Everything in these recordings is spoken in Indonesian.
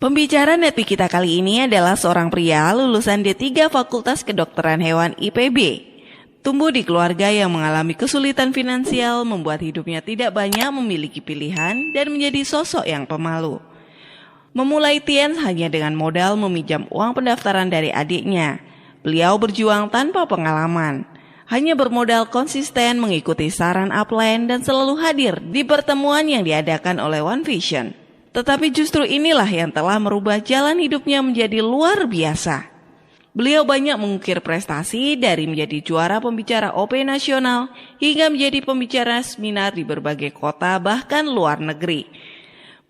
Pembicara nepi kita kali ini adalah seorang pria lulusan D3 Fakultas Kedokteran Hewan IPB. Tumbuh di keluarga yang mengalami kesulitan finansial membuat hidupnya tidak banyak memiliki pilihan dan menjadi sosok yang pemalu. Memulai Tiens hanya dengan modal meminjam uang pendaftaran dari adiknya. Beliau berjuang tanpa pengalaman. Hanya bermodal konsisten mengikuti saran upline dan selalu hadir di pertemuan yang diadakan oleh One Vision. Tetapi justru inilah yang telah merubah jalan hidupnya menjadi luar biasa. Beliau banyak mengukir prestasi dari menjadi juara pembicara OP nasional hingga menjadi pembicara seminar di berbagai kota bahkan luar negeri.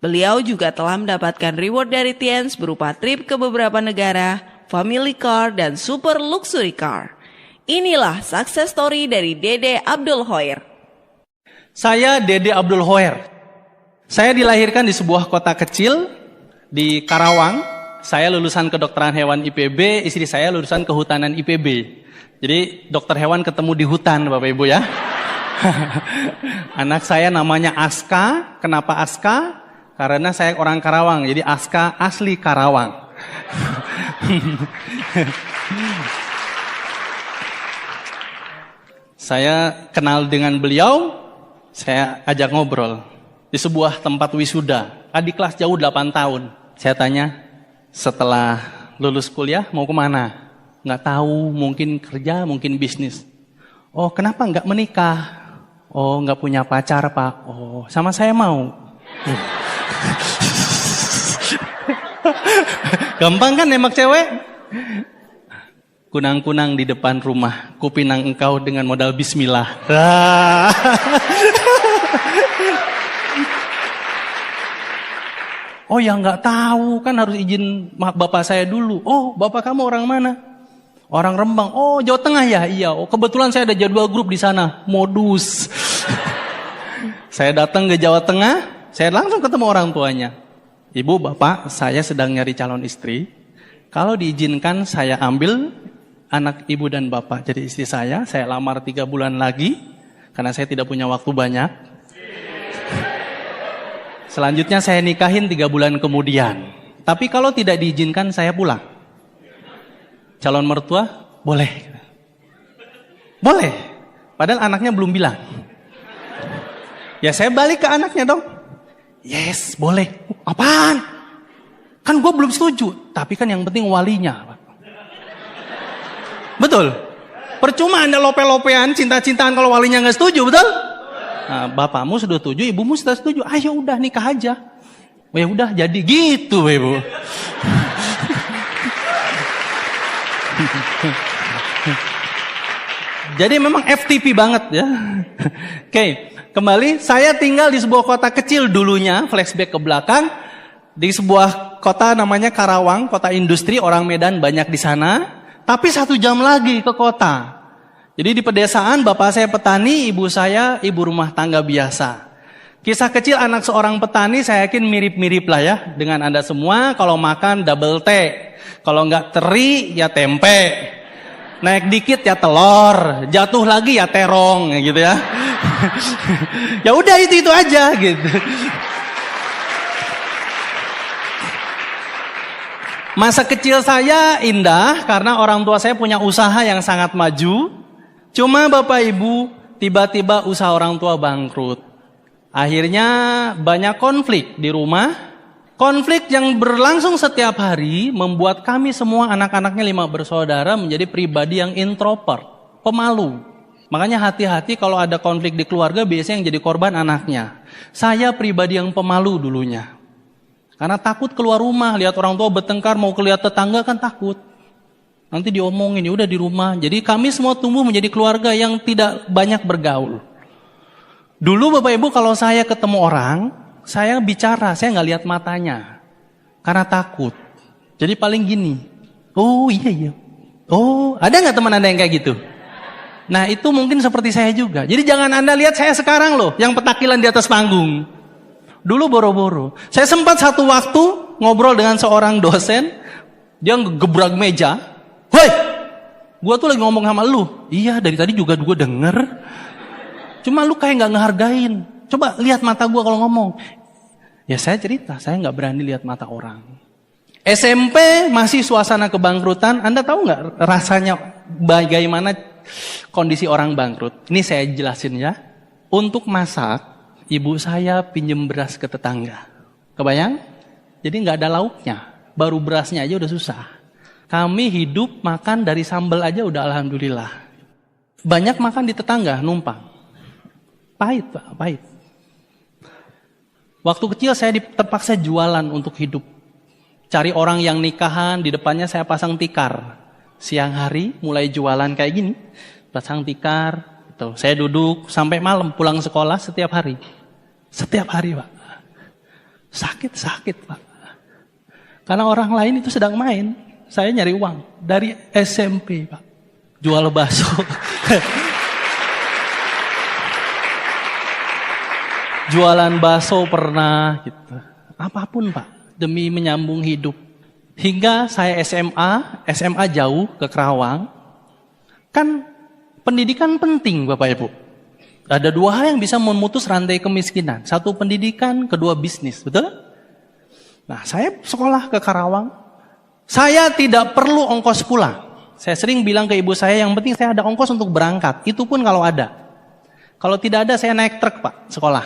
Beliau juga telah mendapatkan reward dari Tiens berupa trip ke beberapa negara, family car, dan super luxury car. Inilah success story dari Dede Abdul Hoer. Saya Dede Abdul Hoer. Saya dilahirkan di sebuah kota kecil di Karawang. Saya lulusan kedokteran hewan IPB, istri saya lulusan kehutanan IPB. Jadi dokter hewan ketemu di hutan, Bapak Ibu ya. Anak saya namanya Aska. Kenapa Aska? Karena saya orang Karawang, jadi Aska asli Karawang. Saya kenal dengan beliau, saya ajak ngobrol di sebuah tempat wisuda. Adik kelas jauh 8 tahun. Saya tanya, setelah lulus kuliah mau kemana? Nggak tahu, mungkin kerja, mungkin bisnis. Oh, kenapa nggak menikah? Oh, nggak punya pacar, Pak. Oh, sama saya mau. Gampang kan nembak cewek? Kunang-kunang di depan rumah, kupinang engkau dengan modal bismillah. Oh ya nggak tahu, kan harus izin bapak saya dulu. Oh, bapak kamu orang mana? Orang Rembang. Oh, Jawa Tengah ya? Iya. Oh, kebetulan saya ada jadwal grup di sana. Modus. Saya datang ke Jawa Tengah, saya langsung ketemu orang tuanya. Ibu, bapak, saya sedang nyari calon istri. Kalau diizinkan saya ambil anak ibu dan bapak jadi istri saya lamar 3 bulan lagi karena saya tidak punya waktu banyak. Selanjutnya saya nikahin 3 bulan kemudian. Tapi kalau tidak diizinkan saya pulang. Calon mertua boleh. Boleh. Padahal anaknya belum bilang. Ya saya balik ke anaknya dong. Yes, boleh. Apaan? Kan gue belum setuju. Tapi kan yang penting walinya. Betul? Percuma Anda lope-lopean, cinta-cintaan kalau walinya gak setuju, betul? Nah, bapakmu sudah setuju, ibumu sudah setuju. Ayo udah nikah aja. Oh, ya udah jadi gitu, Ibu. Jadi memang FTP banget ya. Oke, kembali saya tinggal di sebuah kota kecil dulunya, flashback ke belakang. Di sebuah kota namanya Karawang, kota industri, orang Medan banyak di sana. Tapi 1 jam lagi ke kota. Jadi di pedesaan bapak saya petani, ibu saya ibu rumah tangga biasa. Kisah kecil anak seorang petani saya yakin mirip-mirip lah ya dengan Anda semua. Kalau makan double T, kalau nggak teri ya tempe, naik dikit ya telur, jatuh lagi ya terong gitu ya. Ya udah itu aja gitu. Masa kecil saya indah karena orang tua saya punya usaha yang sangat maju. Cuma Bapak Ibu, tiba-tiba usaha orang tua bangkrut. Akhirnya banyak konflik di rumah. Konflik yang berlangsung setiap hari membuat kami semua anak-anaknya 5 bersaudara menjadi pribadi yang introvert, pemalu. Makanya hati-hati kalau ada konflik di keluarga biasanya yang jadi korban anaknya. Saya pribadi yang pemalu dulunya. Karena takut keluar rumah, lihat orang tua bertengkar, mau lihat tetangga kan takut. Nanti diomongin, ya udah di rumah. Jadi kami semua tumbuh menjadi keluarga yang tidak banyak bergaul. Dulu Bapak Ibu kalau saya ketemu orang, saya bicara, saya nggak lihat matanya. Karena takut. Jadi paling gini, oh iya. Oh, ada nggak teman Anda yang kayak gitu? Nah itu mungkin seperti saya juga. Jadi jangan Anda lihat saya sekarang loh, yang petakilan di atas panggung. Dulu boro-boro. Saya sempat satu waktu ngobrol dengan seorang dosen, dia ngegebrak meja. Woi, gue tuh lagi ngomong sama lu. Iya, dari tadi juga gue denger. Cuma lu kayak gak ngehargain. Coba lihat mata gue kalau ngomong. Ya saya cerita, saya gak berani lihat mata orang. SMP masih suasana kebangkrutan. Anda tahu nggak rasanya bagaimana kondisi orang bangkrut? Ini saya jelasin ya. Untuk masak, ibu saya pinjem beras ke tetangga. Kebayang? Jadi nggak ada lauknya. Baru berasnya aja udah susah. Kami hidup makan dari sambal aja udah alhamdulillah. Banyak makan di tetangga, numpang. Pahit Pak, pahit. Waktu kecil saya terpaksa jualan untuk hidup. Cari orang yang nikahan, di depannya saya pasang tikar. Siang hari mulai jualan kayak gini. Pasang tikar, gitu. Saya duduk sampai malam pulang sekolah setiap hari. Setiap hari Pak. Sakit Pak. Karena orang lain itu sedang main. Saya nyari uang. Dari SMP Pak. Jual bakso. Jualan bakso pernah gitu. Apapun Pak. Demi menyambung hidup. Hingga saya SMA jauh ke Kerawang. Kan pendidikan penting Bapak Ibu. Ada dua hal yang bisa memutus rantai kemiskinan. Satu pendidikan, kedua bisnis, betul? Nah saya sekolah ke Karawang. Saya tidak perlu ongkos pulang. Saya sering bilang ke ibu saya, yang penting saya ada ongkos untuk berangkat. Itu pun kalau ada. Kalau tidak ada saya naik truk Pak, sekolah.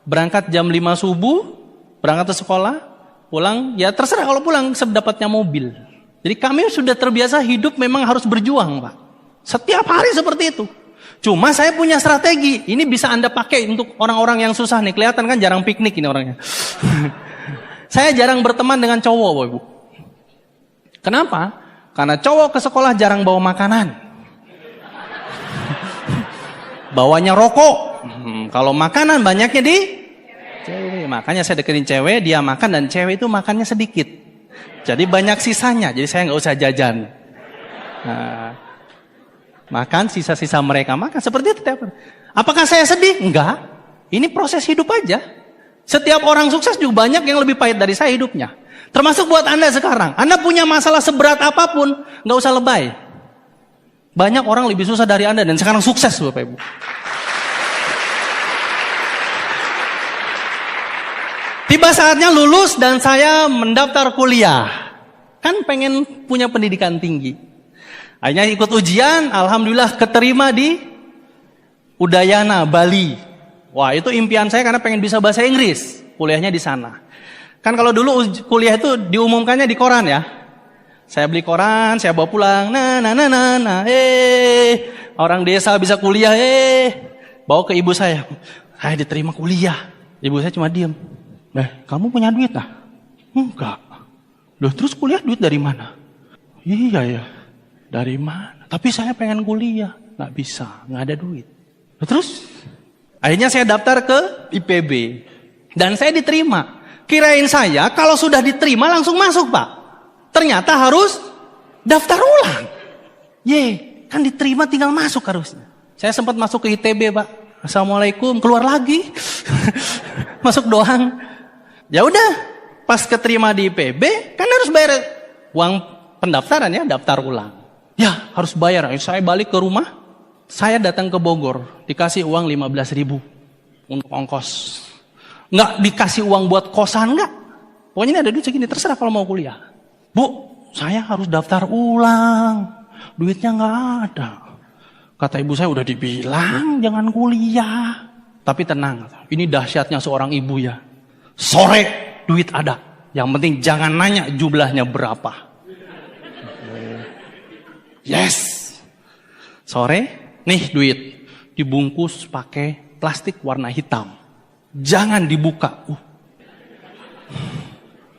Berangkat jam 5 subuh, berangkat ke sekolah. Pulang, ya terserah kalau pulang sedapatnya mobil. Jadi kami sudah terbiasa hidup memang harus berjuang Pak. Setiap hari seperti itu. Cuma saya punya strategi. Ini bisa Anda pakai untuk orang-orang yang susah nih. Kelihatan kan jarang piknik ini orangnya. Saya jarang berteman dengan cowok Bapak Ibu. Kenapa? Karena cowok ke sekolah jarang bawa makanan. Bawanya rokok. Kalau makanan banyaknya di cewek. Makanya saya deketin cewek, dia makan dan cewek itu makannya sedikit. Jadi banyak sisanya, jadi saya nggak usah jajan. Nah, makan sisa-sisa mereka makan seperti itu tiap hari. Apakah saya sedih? Enggak. Ini proses hidup aja. Setiap orang sukses juga banyak yang lebih pahit dari saya hidupnya. Termasuk buat Anda sekarang. Anda punya masalah seberat apapun, nggak usah lebay. Banyak orang lebih susah dari Anda dan sekarang sukses Bapak Ibu. Tiba saatnya lulus dan saya mendaftar kuliah. Kan pengen punya pendidikan tinggi. Akhirnya ikut ujian, alhamdulillah keterima di Udayana, Bali. Wah itu impian saya karena pengen bisa bahasa Inggris. Kuliahnya di sana. Kan kalau dulu kuliah itu diumumkannya di koran ya. Saya beli koran, saya bawa pulang. Orang desa bisa kuliah, bawa ke ibu saya. Saya diterima kuliah. Ibu saya cuma diem. Kamu punya duit lah? Enggak. Loh terus kuliah duit dari mana? Iya ya. Dari mana? Tapi saya pengen kuliah. Nggak bisa, nggak ada duit. Loh, terus? Akhirnya saya daftar ke IPB. Dan saya diterima. Kirain saya kalau sudah diterima langsung masuk Pak. Ternyata harus daftar ulang. Kan diterima tinggal masuk harusnya. Saya sempat masuk ke ITB Pak. Assalamualaikum, keluar lagi. Masuk doang. Ya udah, pas keterima di IPB kan harus bayar uang pendaftaran ya, daftar ulang. Ya harus bayar. Saya balik ke rumah, saya datang ke Bogor, dikasih uang 15.000 untuk ongkos. Nggak dikasih uang buat kosan nggak. Pokoknya ini ada duit segini, terserah kalau mau kuliah. Bu, saya harus daftar ulang, duitnya nggak ada. Kata ibu saya udah dibilang jangan kuliah. Tapi tenang, ini dahsyatnya seorang ibu ya. Sore duit ada. Yang penting jangan nanya jumlahnya berapa. Yes. Sore, nih duit. Dibungkus pakai plastik warna hitam. Jangan dibuka.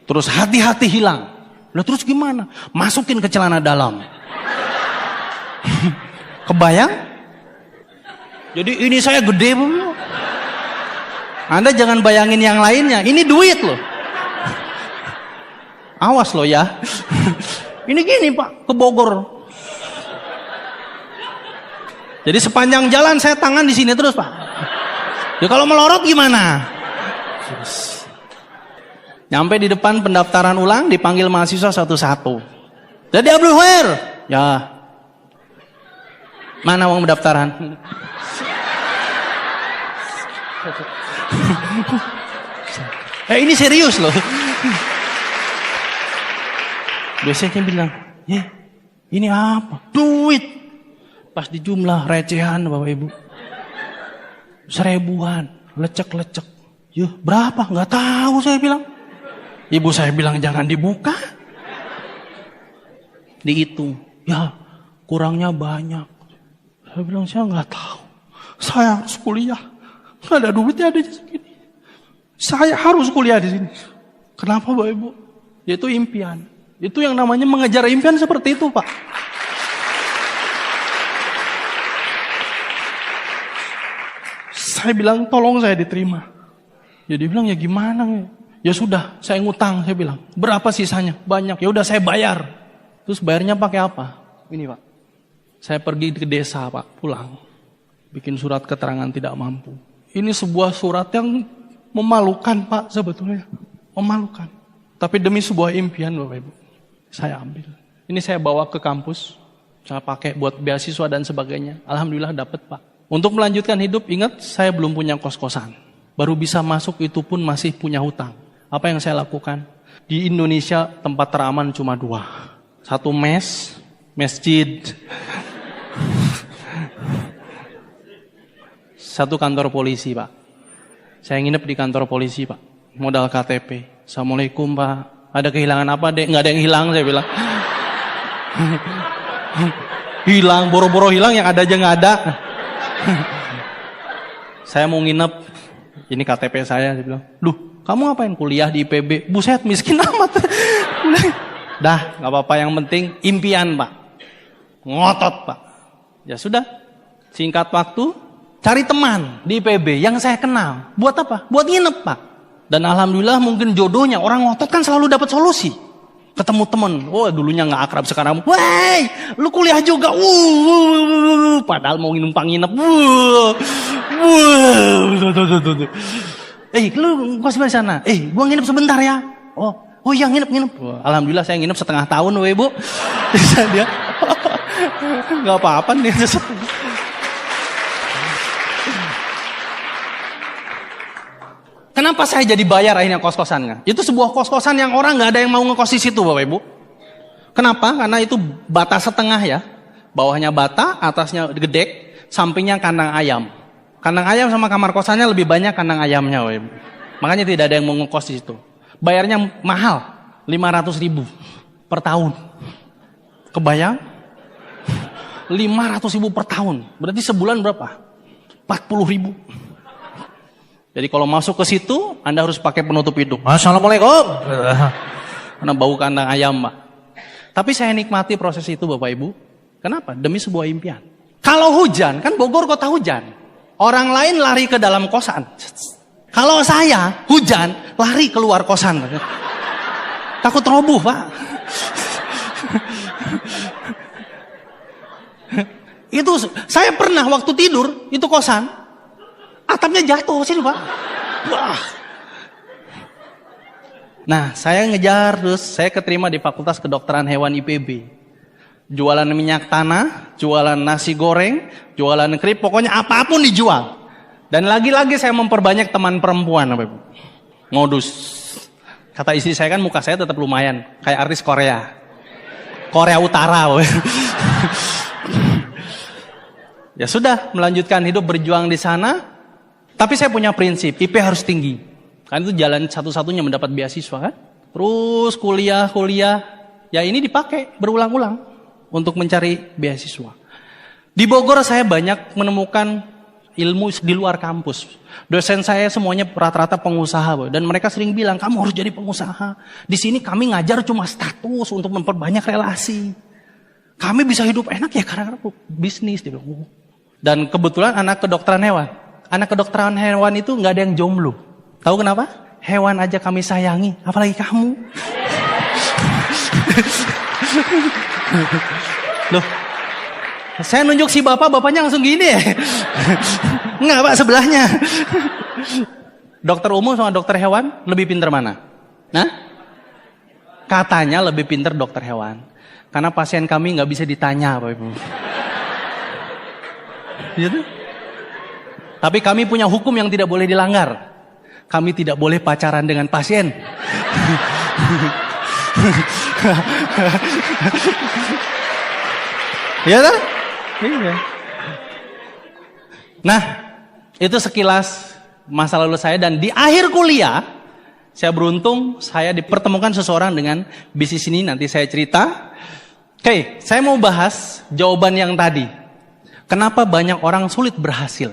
Terus hati-hati hilang. Lah terus gimana? Masukin ke celana dalam. Kebayang? Jadi ini saya gede Bu. Anda jangan bayangin yang lainnya. Ini duit loh. Awas loh ya. Ini gini Pak, ke Bogor. Jadi sepanjang jalan saya tangan di sini terus Pak. Ya kalau melorot gimana? Nyampe di depan pendaftaran ulang, dipanggil mahasiswa satu-satu. Jadi Abdul Khair. Ya. Mana uang pendaftaran? Ini serius loh. Dosennya bilang, ini apa? Duit. Pas dijumlah recehan Bapak Ibu. 1000-an, lecek-lecek. Berapa? Nggak tahu saya bilang. Ibu saya bilang jangan dibuka. Dihitung. Kurangnya banyak. Saya bilang saya nggak tahu. Saya harus kuliah. Nggak ada duitnya ada di sini. Saya harus kuliah di sini. Kenapa Bapak Ibu? Yaitu impian. Itu yang namanya mengejar impian seperti itu Pak. Saya bilang tolong saya diterima. Dia bilang ya gimana ya? Ya sudah saya ngutang saya bilang. Berapa sisanya? Banyak. Ya udah saya bayar. Terus bayarnya pakai apa? Ini Pak. Saya pergi ke desa Pak, pulang. Bikin surat keterangan tidak mampu. Ini sebuah surat yang memalukan Pak sebetulnya. Memalukan. Tapi demi sebuah impian Bapak Ibu. Saya ambil. Ini saya bawa ke kampus. Saya pakai buat beasiswa dan sebagainya. Alhamdulillah dapat Pak. Untuk melanjutkan hidup, ingat saya belum punya kos-kosan. Baru bisa masuk itu pun masih punya hutang. Apa yang saya lakukan? Di Indonesia tempat teraman cuma 2. Satu masjid. Satu kantor polisi Pak. Saya nginep di kantor polisi Pak. Modal KTP. Assalamualaikum Pak. Ada kehilangan apa dek? Nggak ada yang hilang saya bilang. Hilang, boro-boro hilang yang ada aja nggak ada. Saya mau nginep. Ini KTP saya bilang. Duh, kamu ngapain kuliah di IPB? Buset, miskin amat. Dah, nggak apa-apa, yang penting impian Pak. Ngotot Pak. Ya sudah. Singkat waktu, cari teman di IPB yang saya kenal. Buat apa? Buat nginep Pak. Dan alhamdulillah mungkin jodohnya, orang ngotot kan selalu dapat solusi. Ketemu teman, dulunya nggak akrab sekarang, woi, lu kuliah juga, padahal mau numpang nginep, lu kos di sana, gua nginep sebentar ya, oh iya nginep, alhamdulillah saya nginep setengah tahun, Bu, dia, nggak apa-apa nih. Kenapa saya jadi bayar akhirnya kos-kosannya? Itu sebuah kos-kosan yang orang nggak ada yang mau ngekos di situ Bapak Ibu. Kenapa? Karena itu bata setengah ya. Bawahnya bata, atasnya gedek, sampingnya kandang ayam. Kandang ayam sama kamar kosannya lebih banyak kandang ayamnya Bapak Ibu. Makanya tidak ada yang mau ngekos di situ. Bayarnya mahal, 500.000 per tahun. Kebayang? 500.000 per tahun. Berarti sebulan berapa? 40.000. Jadi kalau masuk ke situ, Anda harus pakai penutup hidung. Assalamualaikum. Karena bau kandang ayam, Pak. Tapi saya nikmati proses itu, Bapak Ibu. Kenapa? Demi sebuah impian. Kalau hujan, kan Bogor kota hujan. Orang lain lari ke dalam kosan. Kalau saya hujan, lari keluar kosan. Takut roboh, Pak. Itu saya pernah waktu tidur, itu kosan. Atapnya jatuh sini Pak. Wah. Nah saya ngejar terus. Saya keterima di Fakultas Kedokteran Hewan IPB. Jualan minyak tanah, jualan nasi goreng, jualan keripik. Pokoknya apapun dijual. Dan lagi-lagi saya memperbanyak teman perempuan. Modus. Kata istri saya kan muka saya tetap lumayan. Kayak artis Korea. Korea Utara. Ya sudah melanjutkan hidup berjuang di sana. Tapi saya punya prinsip, IP harus tinggi. Kan itu jalan satu-satunya mendapat beasiswa kan. Terus kuliah. Ya ini dipakai berulang-ulang untuk mencari beasiswa. Di Bogor saya banyak menemukan ilmu di luar kampus. Dosen saya semuanya rata-rata pengusaha. Dan mereka sering bilang, kamu harus jadi pengusaha. Di sini kami ngajar cuma status untuk memperbanyak relasi. Kami bisa hidup enak ya karena bisnis. Dan kebetulan anak kedokteran hewan. Anak kedokteran hewan itu nggak ada yang jomblo. Tahu kenapa? Hewan aja kami sayangi, apalagi kamu. Loh, saya nunjuk si bapaknya langsung gini ya. Enggak Pak, sebelahnya. Dokter umum sama dokter hewan lebih pintar mana? Nah? Katanya lebih pintar dokter hewan. Karena pasien kami nggak bisa ditanya, Bapak Ibu. Gitu? Tapi kami punya hukum yang tidak boleh dilanggar. Kami tidak boleh pacaran dengan pasien. Iya kan? Iya. Nah, itu sekilas masa lalu saya, dan di akhir kuliah saya beruntung saya dipertemukan seseorang dengan bisnis ini, nanti saya cerita. Oke, saya mau bahas jawaban yang tadi. Kenapa banyak orang sulit berhasil?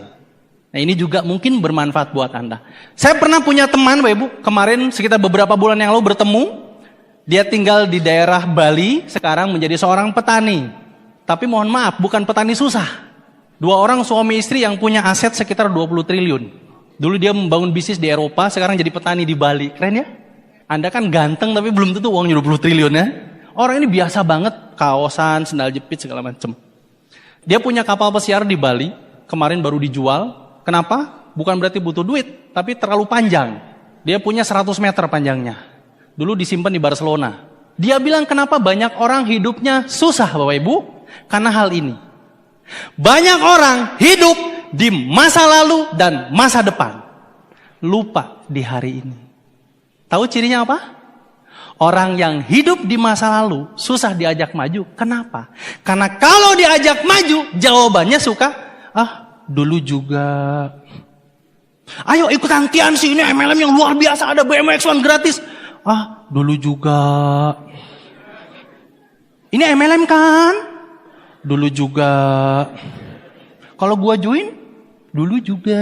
Nah, ini juga mungkin bermanfaat buat Anda. Saya pernah punya teman, Bapak Ibu, kemarin sekitar beberapa bulan yang lalu bertemu. Dia tinggal di daerah Bali, sekarang menjadi seorang petani. Tapi mohon maaf, bukan petani susah. 2 orang suami istri yang punya aset sekitar 20 triliun. Dulu dia membangun bisnis di Eropa, sekarang jadi petani di Bali. Keren ya? Anda kan ganteng tapi belum tentu uangnya 20 triliun ya. Orang ini biasa banget, kaosan, sendal jepit, segala macam. Dia punya kapal pesiar di Bali, kemarin baru dijual. Kenapa? Bukan berarti butuh duit, tapi terlalu panjang. Dia punya 100 meter panjangnya. Dulu disimpan di Barcelona. Dia bilang kenapa banyak orang hidupnya susah Bapak Ibu? Karena hal ini. Banyak orang hidup di masa lalu dan masa depan. Lupa di hari ini. Tahu cirinya apa? Orang yang hidup di masa lalu susah diajak maju. Kenapa? Karena kalau diajak maju, jawabannya suka, dulu juga. Ayo ikutan Tiansi, ini MLM yang luar biasa, ada BMW X1 gratis. Dulu juga. Ini MLM kan? Dulu juga. Kalau gua join, dulu juga.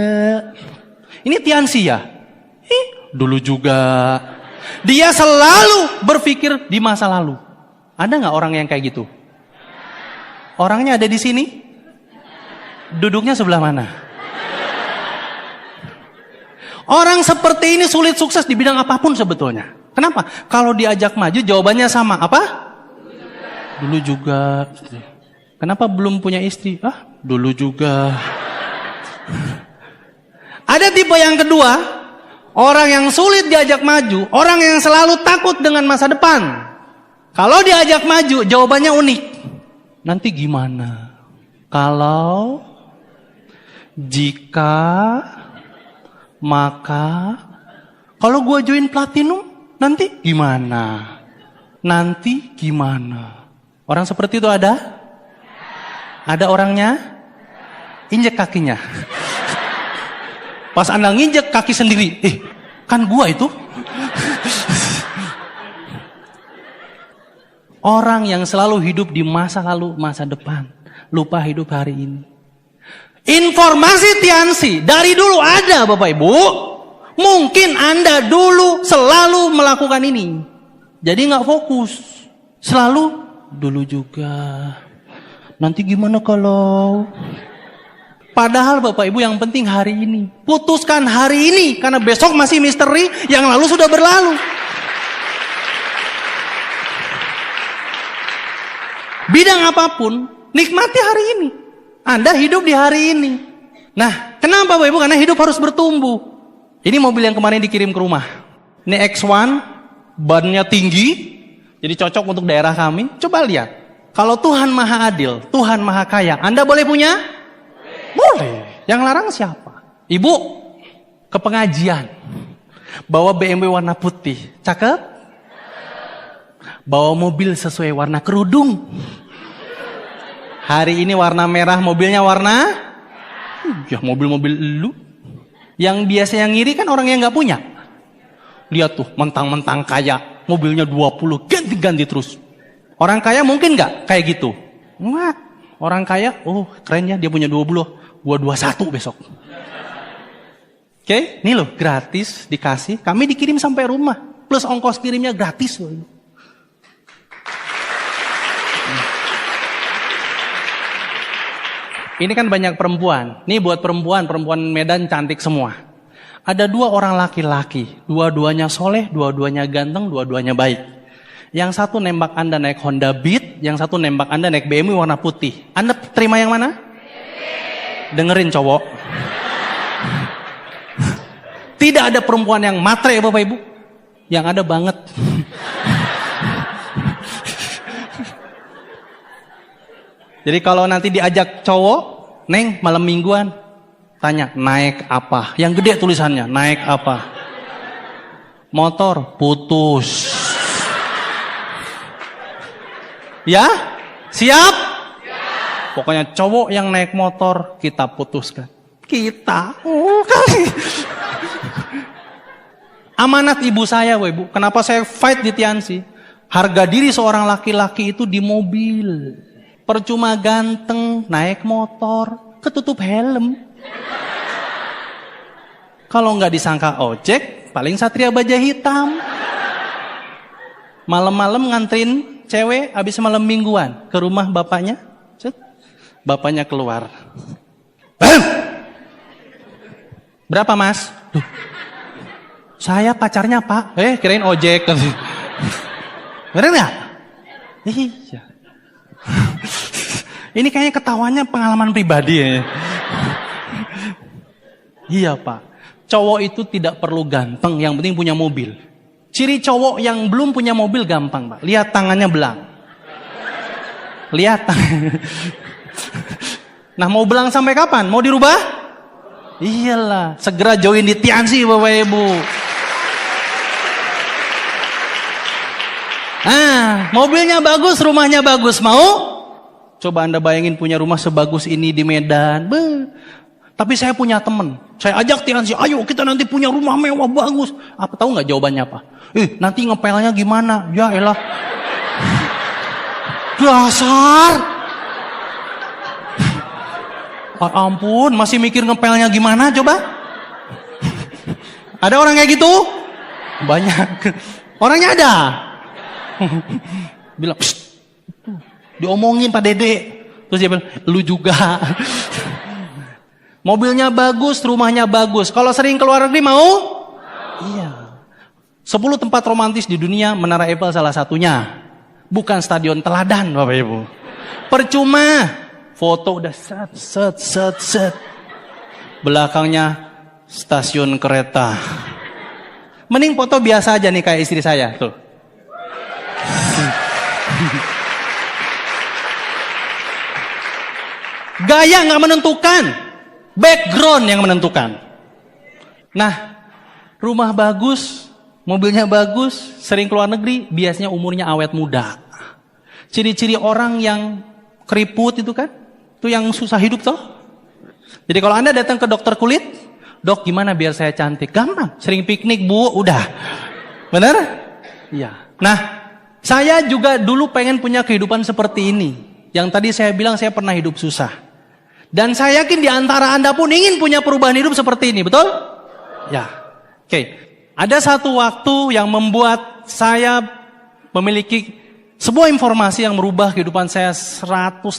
Ini Tiansi ya? Dulu juga. Dia selalu berpikir di masa lalu. Ada nggak orang yang kayak gitu? Orangnya ada di sini? Duduknya sebelah mana? Orang seperti ini sulit sukses di bidang apapun sebetulnya. Kenapa? Kalau diajak maju jawabannya sama. Apa? Dulu juga. Kenapa belum punya istri? Dulu juga. Ada tipe yang kedua, orang yang sulit diajak maju, orang yang selalu takut dengan masa depan. Kalau diajak maju, jawabannya unik. Nanti gimana? Kalau, jika, maka, kalau gue join platinum, nanti gimana? Nanti gimana? Orang seperti itu ada? Ada orangnya? Injek kakinya. Pas Anda nginjek kaki sendiri, kan gua itu. Orang yang selalu hidup di masa lalu, masa depan, lupa hidup hari ini. Informasi Tiansi dari dulu ada Bapak Ibu. Mungkin Anda dulu selalu melakukan ini. Jadi nggak fokus. Selalu dulu juga. Nanti gimana kalau? Padahal Bapak Ibu yang penting hari ini. Putuskan hari ini. Karena besok masih misteri. Yang lalu sudah berlalu. Bidang apapun, nikmati hari ini. Anda hidup di hari ini. Nah, kenapa Bapak Ibu? Karena hidup harus bertumbuh. Ini mobil yang kemarin dikirim ke rumah. Ini X1, bannya tinggi. Jadi cocok untuk daerah kami. Coba lihat. Kalau Tuhan Maha Adil, Tuhan Maha Kaya, Anda boleh punya? Boleh. Yang larang siapa? Ibu, ke pengajian. Bawa BMW warna putih. Cakep? Bawa mobil sesuai warna kerudung. Hari ini warna merah, mobilnya warna? Ya mobil-mobil lu. Yang biasa yang ngiri kan orang yang gak punya. Lihat tuh, mentang-mentang kaya. Mobilnya 20, ganti-ganti terus. Orang kaya mungkin gak kayak gitu? Enggak. Orang kaya, keren ya dia punya 20. Gua 21 besok. Oke, ini loh gratis dikasih. Kami dikirim sampai rumah. Plus ongkos kirimnya gratis loh. Ini kan banyak perempuan. Nih buat perempuan Medan cantik semua. Ada 2 orang laki-laki. Dua-duanya soleh, dua-duanya ganteng, dua-duanya baik. Yang satu nembak Anda naik Honda Beat, yang satu nembak Anda naik BMW warna putih. Anda terima yang mana? Dengerin cowok. Tidak ada perempuan yang matre Bapak Ibu. Yang ada banget. Jadi kalau nanti diajak cowok, Neng malam mingguan, tanya naik apa? Yang gede tulisannya, naik apa? Motor, putus. Ya? Siap? Pokoknya cowok yang naik motor kita putuskan. Kita. Oh, kali. Amanat ibu saya, Ibu. Kenapa saya fight di Tiansi? Harga diri seorang laki-laki itu di mobil. Percuma ganteng, naik motor, ketutup helm. Kalau nggak disangka ojek, paling Satria Baja Hitam. Malam-malam nganterin cewek habis malam mingguan ke rumah bapaknya. Cet. Bapaknya keluar. Bam! Berapa mas? Duh. Saya pacarnya pak. Kirain ojek. Bener nggak? Iya. Ini kayaknya ketawanya pengalaman pribadi ya. Iya pak. Cowok itu tidak perlu ganteng, yang penting punya mobil. Ciri cowok yang belum punya mobil gampang pak. Lihat tangannya belang. Lihat tangannya. Nah mau belang sampai kapan? Mau dirubah? Iyalah. Segera join di Tiansi Bapak Ibu. Mobilnya bagus, rumahnya bagus. Mau? Coba Anda bayangin punya rumah sebagus ini di Medan. Tapi saya punya teman. Saya ajak Tiansi, ayo kita nanti punya rumah mewah bagus. Apa tahu nggak jawabannya apa? Nanti ngepelnya gimana? Ya elah. Dasar. Ampun, masih mikir ngepelnya gimana coba? Ada orang kayak gitu? Banyak. Orangnya ada. Bilang, diomongin Pak Dede. Terus dia bilang, lu juga. Mobilnya bagus, rumahnya bagus. Kalau sering keluar negeri mau? Iya. 10 tempat romantis di dunia, Menara Eiffel salah satunya. Bukan Stadion Teladan, Bapak Ibu. Percuma. Foto udah set. Belakangnya stasiun kereta. Mending foto biasa aja nih kayak istri saya. Tuh. Gaya nggak menentukan. Background yang menentukan. Nah, rumah bagus, mobilnya bagus, sering keluar negeri, biasanya umurnya awet muda. Ciri-ciri orang yang keriput itu kan, itu yang susah hidup toh. Jadi kalau Anda datang ke dokter kulit, dok gimana biar saya cantik? Gampang, sering piknik bu, udah. Bener? Iya. Nah, saya juga dulu pengen punya kehidupan seperti ini. Yang tadi saya bilang saya pernah hidup susah. Dan saya yakin di antara Anda pun ingin punya perubahan hidup seperti ini, betul? Ya. Oke. Ada satu waktu yang membuat saya memiliki sebuah informasi yang merubah kehidupan saya 180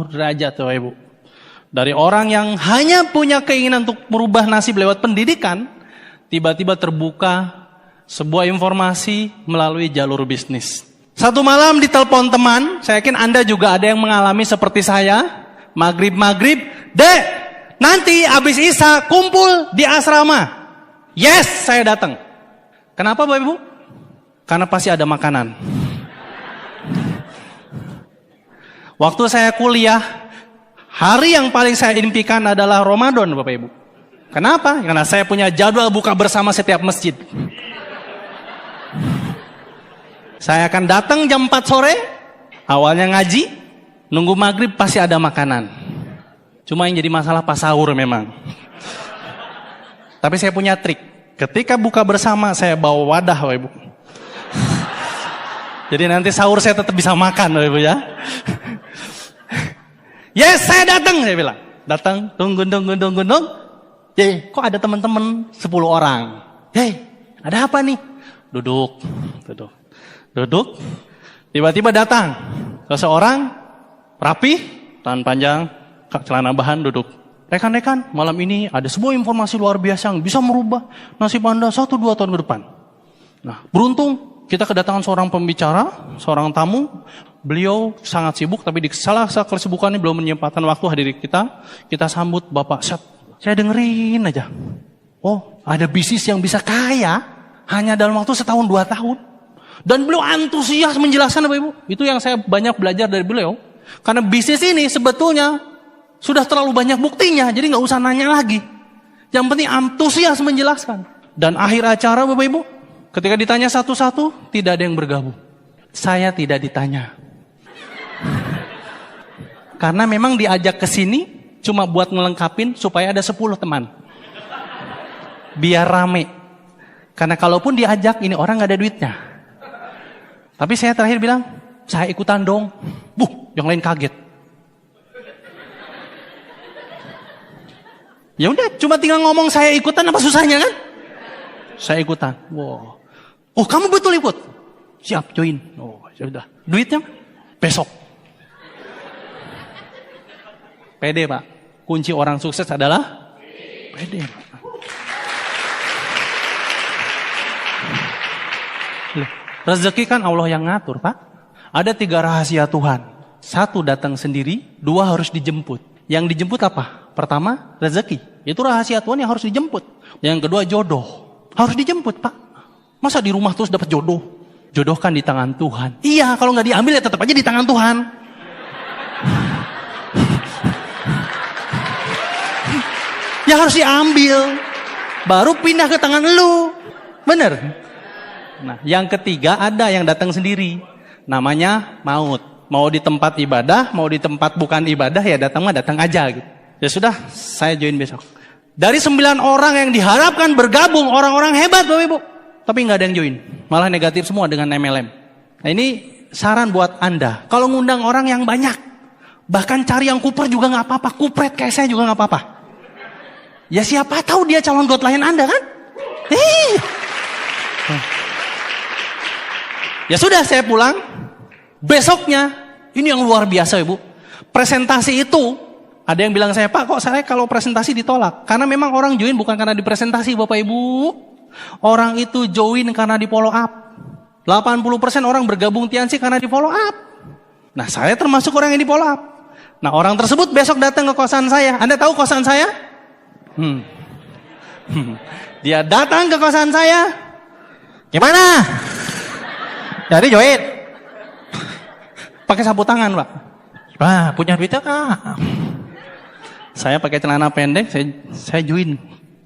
derajat, Bapak Ibu. Dari orang yang hanya punya keinginan untuk merubah nasib lewat pendidikan, tiba-tiba terbuka sebuah informasi melalui jalur bisnis. Satu malam ditelepon teman, saya yakin Anda juga ada yang mengalami seperti saya. Maghrib, Dek, nanti habis Isya kumpul di asrama. Yes, saya datang. Kenapa Bapak Ibu? Karena pasti ada makanan. Waktu saya kuliah, hari yang paling saya impikan adalah Ramadan Bapak Ibu. Kenapa? Karena saya punya jadwal buka bersama setiap masjid. Saya akan datang jam 4 sore, awalnya ngaji. Nunggu maghrib pasti ada makanan. Cuma yang jadi masalah pas sahur memang. Tapi saya punya trik. Ketika buka bersama saya bawa wadah Bapak Ibu. Jadi nanti sahur saya tetap bisa makan Bapak Ibu ya. Yes, saya datang saya bilang. Datang, tunggu. Kok ada teman-teman 10 orang. Ada apa nih? Duduk. Tiba-tiba datang seseorang rapi, tangan panjang, celana bahan, duduk. Rekan-rekan, malam ini ada sebuah informasi luar biasa yang bisa merubah nasib Anda 1-2 tahun ke depan. Nah, beruntung kita kedatangan seorang pembicara, seorang tamu. Beliau sangat sibuk, tapi di salah satu kesibukannya belum menyempatkan waktu hadir kita. Kita sambut Bapak. Saya dengerin aja. Oh, ada bisnis yang bisa kaya hanya dalam waktu 1-2 tahun. Dan beliau antusias menjelaskan Bapak Ibu. Itu yang saya banyak belajar dari beliau. Karena bisnis ini sebetulnya sudah terlalu banyak buktinya, jadi nggak usah nanya lagi. Yang penting antusias menjelaskan. Dan akhir acara Bapak Ibu, ketika ditanya satu-satu, tidak ada yang bergabung. Saya tidak ditanya. Karena memang diajak ke sini cuma buat ngelengkapin supaya ada 10 teman. Biar rame. Karena kalaupun diajak, ini orang gak ada duitnya. Tapi saya terakhir bilang, saya ikutan dong. Yang lain kaget. Ya udah, cuma tinggal ngomong saya ikutan, apa susahnya kan? Saya ikutan. Wow. Oh, kamu betul ikut? Siap, join. Oh, ya udah. Duitnya besok. Pede, Pak. Kunci orang sukses adalah pede, Pak. Rezeki kan Allah yang ngatur, Pak. Ada 3 rahasia Tuhan. 1 datang sendiri, 2 harus dijemput. Yang dijemput apa? Pertama, rezeki. Itu rahasia Tuhan yang harus dijemput. Yang kedua, jodoh. Harus dijemput, Pak. Masa di rumah terus dapat jodoh? Jodoh kan di tangan Tuhan. Iya, kalau nggak diambil ya tetap aja di tangan Tuhan. Ya harus diambil. Baru pindah ke tangan lu. Bener? Nah, yang ketiga ada yang datang sendiri. Namanya maut. Mau di tempat ibadah, mau di tempat bukan ibadah, ya datang aja gitu. Ya sudah, saya join besok. Dari 9 orang yang diharapkan bergabung, orang-orang hebat Bapak Ibu. Tapi nggak ada yang join. Malah negatif semua dengan MLM. Nah ini saran buat Anda. Kalau ngundang orang yang banyak, bahkan cari yang kuper juga nggak apa-apa. Kupret kayak saya juga nggak apa-apa. Ya siapa tahu dia calon godlayan Anda kan? Ya sudah, saya pulang. Besoknya, ini yang luar biasa Ibu. Presentasi itu, ada yang bilang saya, Pak kok saya kalau presentasi ditolak? Karena memang orang join bukan karena dipresentasi Bapak Ibu. Orang itu join karena di follow up. 80% orang bergabung Tiansi karena di follow up. Nah saya termasuk orang yang di follow up. Nah orang tersebut besok datang ke kosan saya. Anda tahu kosan saya? Dia datang ke kosan saya. Gimana? Jadi join. Pakai sapu tangan, Pak. Wah, punya duitnya kah? Saya pakai celana pendek, saya join.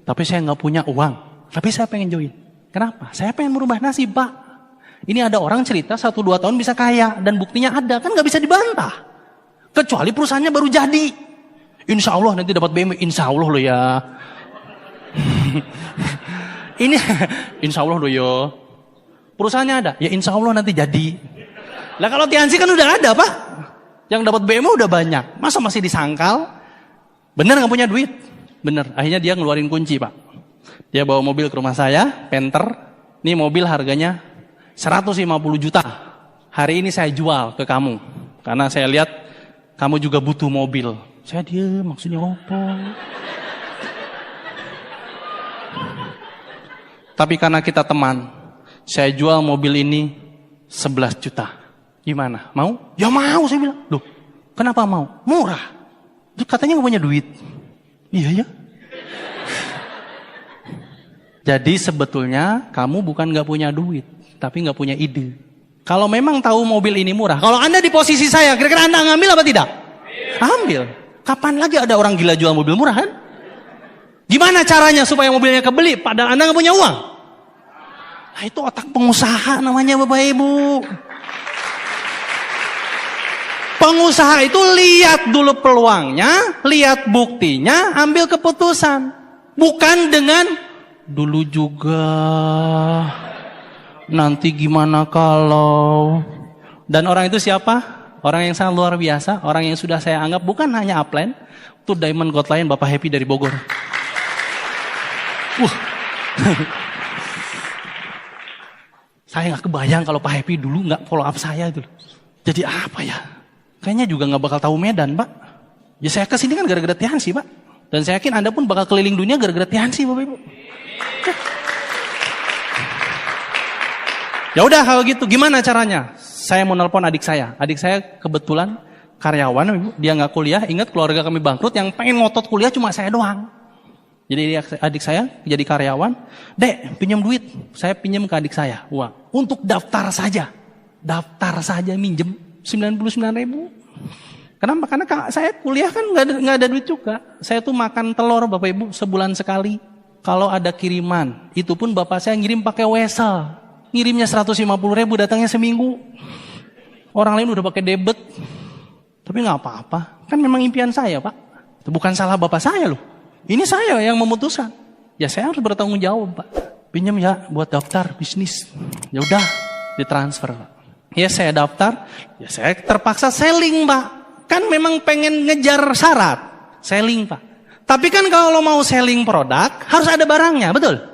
Tapi saya nggak punya uang. Tapi saya pengen join. Kenapa? Saya pengen merubah nasib, Pak. Ini ada orang cerita 1-2 tahun bisa kaya. Dan buktinya ada, kan nggak bisa dibantah. Kecuali perusahaannya baru jadi. Insya Allah nanti dapat BMW. Insya Allah loh ya. Ini insya Allah loh ya. Perusahaannya ada, ya insya Allah nanti jadi. Lah kalau Tiansi kan udah ada Pak. Yang dapat BMW udah banyak. Masa masih disangkal? Bener nggak punya duit? Bener. Akhirnya dia ngeluarin kunci Pak. Dia bawa mobil ke rumah saya, Panther. Ini mobil harganya 150 juta. Hari ini saya jual ke kamu. Karena saya lihat kamu juga butuh mobil. Saya diam, maksudnya apa? Tapi karena kita teman, saya jual mobil ini 11 juta. Gimana? Mau? Ya mau, saya bilang. Loh, kenapa mau? Murah. Katanya nggak punya duit. Iya ya. Jadi sebetulnya kamu bukan nggak punya duit, tapi nggak punya ide. Kalau memang tahu mobil ini murah, kalau Anda di posisi saya, kira-kira Anda ngambil apa tidak? Ambil. Kapan lagi ada orang gila jual mobil murah kan? Gimana caranya supaya mobilnya kebeli padahal Anda nggak punya uang? Nah, itu otak pengusaha namanya Bapak Ibu. Pengusaha itu lihat dulu peluangnya, lihat buktinya, ambil keputusan. Bukan dengan dulu juga, nanti gimana kalau. Dan orang itu siapa? Orang yang sangat luar biasa, orang yang sudah saya anggap bukan hanya upline, itu Diamond Godline Bapak Happy dari Bogor. Saya nggak kebayang kalau Pak Happy dulu nggak follow up saya itu. Jadi apa ya? Kayaknya juga nggak bakal tahu Medan, Pak. Ya saya kesini kan gara-gara Tiansi, Pak. Dan saya yakin Anda pun bakal keliling dunia gara-gara Tiansi, Bapak Ibu. Ya udah kalau gitu, gimana caranya? Saya mau nelpon adik saya. Adik saya kebetulan karyawan, Ibu. Dia nggak kuliah. Ingat keluarga kami bangkrut, yang pengen ngotot kuliah cuma saya doang. Jadi adik saya jadi karyawan. Dek, pinjam duit. Saya pinjam ke adik saya uang untuk daftar saja. Daftar saja minjem 99.000. Kenapa? Karena saya kuliah kan nggak ada duit juga. Saya tuh makan telur Bapak Ibu sebulan sekali. Kalau ada kiriman, itu pun bapak saya ngirim pakai wesel. Ngirimnya 150.000, datangnya seminggu. Orang lain udah pakai debit. Tapi nggak apa-apa, kan memang impian saya Pak. Itu bukan salah bapak saya loh. Ini saya yang memutuskan. Ya saya harus bertanggung jawab Pak. Pinjam ya buat daftar bisnis. Ya udah, ditransfer Pak. Ya saya daftar, ya saya terpaksa selling Pak. Kan memang pengen ngejar syarat, selling Pak. Tapi kan kalau mau selling produk, harus ada barangnya, betul?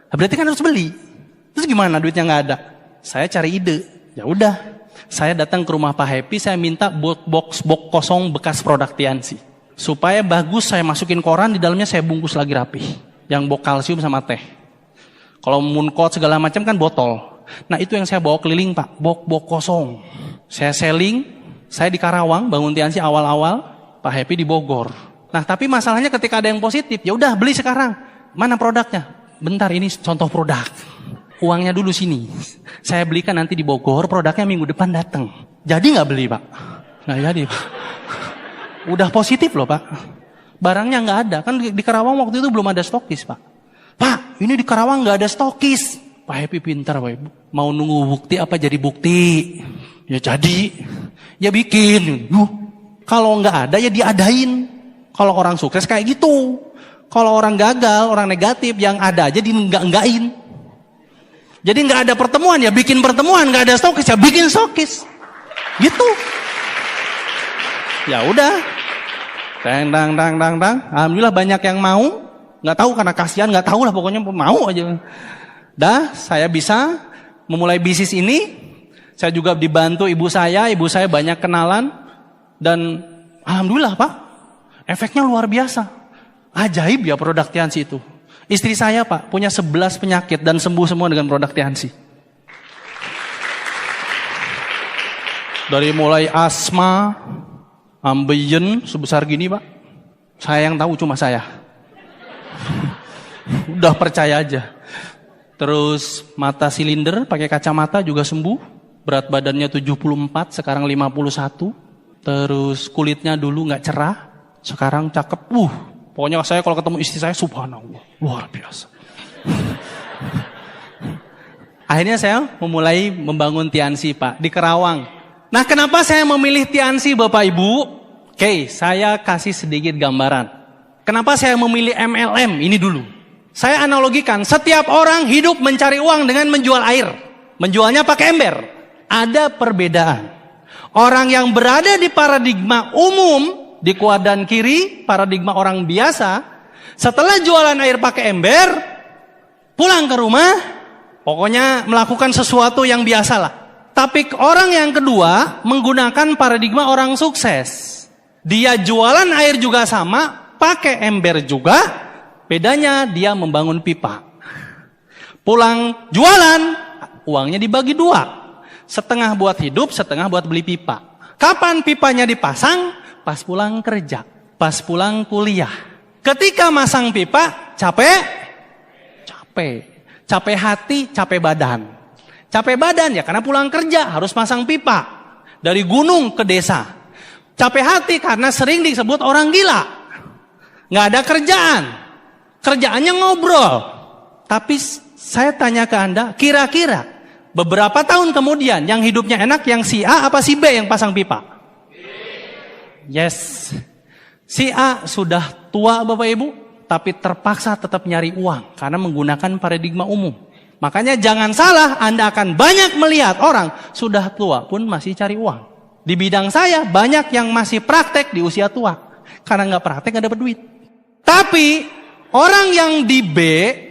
Berarti kan harus beli. Terus gimana duitnya nggak ada? Saya cari ide. Ya udah, saya datang ke rumah Pak Happy, saya minta box kosong bekas produk Tiansi. Supaya bagus saya masukin koran, di dalamnya saya bungkus lagi rapi. Yang box kalsium sama teh. Kalau Mooncoat segala macam kan botol. Nah itu yang saya bawa keliling Pak, box kosong. Saya selling, saya di Karawang, bangun Tiansi awal-awal, Pak Happy di Bogor. Nah tapi masalahnya ketika ada yang positif, ya udah beli sekarang. Mana produknya? Bentar ini contoh produk. Uangnya dulu sini. Saya belikan nanti di Bogor, produknya minggu depan datang. Jadi nggak beli Pak? Nggak jadi Pak. Udah positif loh Pak. Barangnya nggak ada. Kan di Karawang waktu itu belum ada stokis Pak. Pak, ini di Karawang nggak ada stokis. Pak Happy pintar Pak Ibu. Mau nunggu bukti apa jadi bukti? Ya jadi. Ya bikin. Kalau nggak ada ya diadain. Kalau orang sukses kayak gitu. Kalau orang gagal, orang negatif, yang ada aja di enggak-enggakin. Jadi nggak ada pertemuan ya bikin pertemuan, nggak ada stokis ya bikin stokis, gitu. Ya udah, dang. Alhamdulillah banyak yang mau, nggak tahu karena kasihan, nggak tahu lah pokoknya mau aja. Dah, saya bisa memulai bisnis ini. Saya juga dibantu ibu saya banyak kenalan dan alhamdulillah Pak, efeknya luar biasa, ajaib ya produk Tiansi itu. Istri saya Pak punya 11 penyakit dan sembuh semua dengan produk Tiansi. Dari mulai asma, ambeien sebesar gini Pak. Saya yang tahu cuma saya. Udah percaya aja. Terus mata silinder pakai kacamata juga sembuh. Berat badannya 74, sekarang 51. Terus kulitnya dulu nggak cerah, sekarang cakep. Pokoknya saya kalau ketemu istri saya, subhanallah, luar biasa. Akhirnya saya memulai membangun Tiansi Pak, di Karawang. Nah kenapa saya memilih Tiansi Bapak Ibu? Oke, saya kasih sedikit gambaran. Kenapa saya memilih MLM ini dulu? Saya analogikan, setiap orang hidup mencari uang dengan menjual air. Menjualnya pakai ember. Ada perbedaan. Orang yang berada di paradigma umum, di kuadran kiri, paradigma orang biasa, setelah jualan air pakai ember, pulang ke rumah, pokoknya melakukan sesuatu yang biasa lah. Tapi orang yang kedua, menggunakan paradigma orang sukses. Dia jualan air juga sama, pakai ember juga, bedanya dia membangun pipa. Pulang jualan, uangnya dibagi 2. Setengah buat hidup, setengah buat beli pipa. Kapan pipanya dipasang? Pas pulang kerja, pas pulang kuliah. Ketika masang pipa, capek hati, capek badan. Capek badan ya karena pulang kerja harus masang pipa. Dari gunung ke desa. Capek hati karena sering disebut orang gila. Nggak ada kerjaan. Kerjaannya ngobrol. Tapi saya tanya ke Anda, kira-kira beberapa tahun kemudian yang hidupnya enak yang si A apa si B yang pasang pipa? Yes, si A sudah tua Bapak Ibu, tapi terpaksa tetap nyari uang karena menggunakan paradigma umum. Makanya jangan salah, Anda akan banyak melihat orang sudah tua pun masih cari uang. Di bidang saya banyak yang masih praktek di usia tua karena nggak praktek nggak dapat duit. Tapi orang yang di B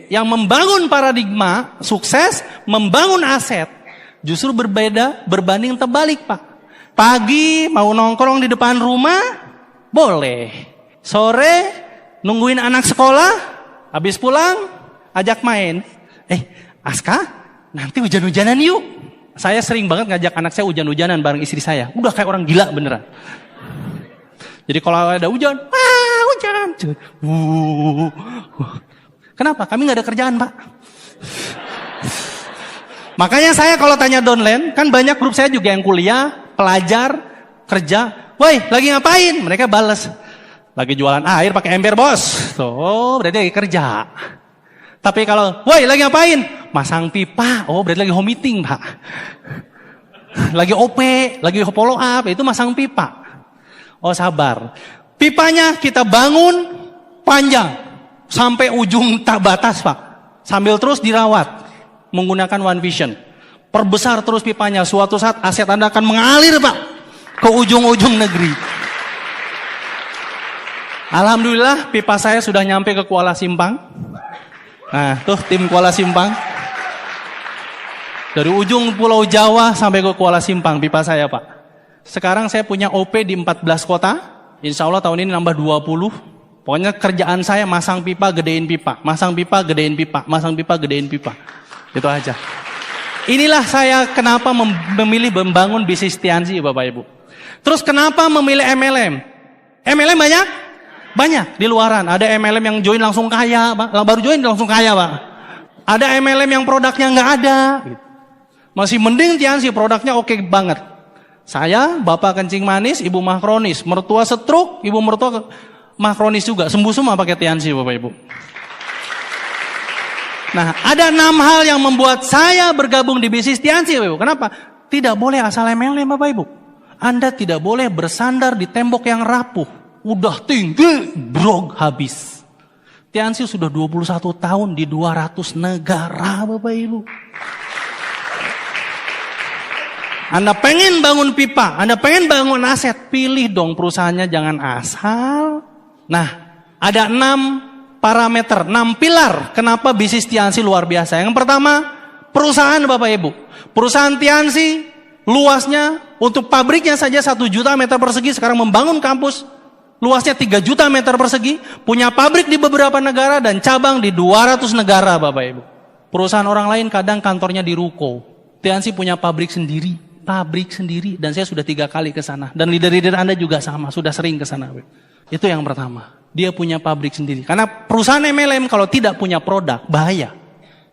yang membangun paradigma sukses, membangun aset, justru berbeda berbanding terbalik Pak. Pagi mau nongkrong di depan rumah, boleh. Sore nungguin anak sekolah, habis pulang ajak main. Aska, nanti hujan-hujanan yuk. Saya sering banget ngajak anak saya hujan-hujanan bareng istri saya. Udah kayak orang gila beneran. Jadi kalau ada hujan, hujan. Kenapa? Kami nggak ada kerjaan Pak. Makanya saya kalau tanya downline, kan banyak grup saya juga yang kuliah, pelajar, kerja. Woi, lagi ngapain? Mereka balas, lagi jualan air pakai ember bos. Tuh, berarti lagi kerja. Tapi kalau, woi lagi ngapain? Masang pipa. Oh, berarti lagi home meeting Pak. Lagi OP, lagi follow up, itu masang pipa. Oh sabar. Pipanya kita bangun panjang sampai ujung tak batas Pak. Sambil terus dirawat menggunakan One Vision. Perbesar terus pipanya. Suatu saat aset Anda akan mengalir Pak ke ujung-ujung negeri. Alhamdulillah pipa saya sudah nyampe ke Kuala Simpang. Nah tuh tim Kuala Simpang. Dari ujung Pulau Jawa sampai ke Kuala Simpang pipa saya Pak. Sekarang saya punya OP di 14 kota. Insya Allah tahun ini nambah 20. Pokoknya kerjaan saya masang pipa, gedein pipa. Masang pipa, gedein pipa. Masang pipa, gedein pipa. Itu aja. Inilah saya kenapa memilih membangun bisnis Tiansi Bapak Ibu. Terus kenapa memilih MLM? MLM banyak? Banyak di luaran. Ada MLM yang join langsung kaya Pak. Baru join langsung kaya Pak. Ada MLM yang produknya nggak ada. Masih mending Tiansi, produknya oke banget. Saya, bapak kencing manis, ibu mah kronis. Mertua stroke, ibu mertua mah kronis juga. Sembuh semua pakai Tiansi Bapak Ibu. Nah, ada 6 hal yang membuat saya bergabung di bisnis Tiansi Bapak Ibu. Kenapa? Tidak boleh asal MLM Bapak Ibu. Anda tidak boleh bersandar di tembok yang rapuh. Udah tinggi, brog habis. Tiansi sudah 21 tahun di 200 negara Bapak Ibu. Anda pengen bangun pipa, Anda pengen bangun aset, pilih dong perusahaannya, jangan asal. Nah, ada 6 parameter, 6 pilar kenapa bisnis Tiansi luar biasa. Yang pertama, perusahaan Bapak Ibu. Perusahaan Tiansi luasnya untuk pabriknya saja 1 juta meter persegi, sekarang membangun kampus luasnya 3 juta meter persegi, punya pabrik di beberapa negara dan cabang di 200 negara Bapak Ibu. Perusahaan orang lain kadang kantornya di ruko. Tiansi punya pabrik sendiri. Dan saya sudah 3 kali ke sana. Dan leader-leader Anda juga sama, sudah sering ke sana. Itu yang pertama. Dia punya pabrik sendiri. Karena perusahaan MLM kalau tidak punya produk, bahaya.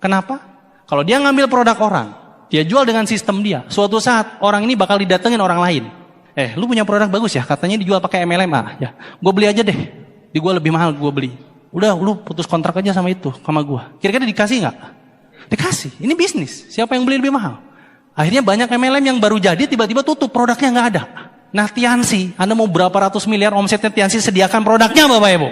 Kenapa? Kalau dia ngambil produk orang, dia jual dengan sistem dia. Suatu saat orang ini bakal didatengin orang lain. Lu punya produk bagus ya, katanya dijual pakai MLM. Ya, gue beli aja deh. Di gue lebih mahal, gue beli. Udah, lu putus kontrak aja sama itu, sama gue. Kira-kira dikasih nggak? Dikasih. Ini bisnis. Siapa yang beli lebih mahal? Akhirnya banyak MLM yang baru jadi tiba-tiba tutup, produknya nggak ada. Nah Tiansi, Anda mau berapa ratus miliar omsetnya Tiansi, sediakan produknya Bapak Ibu.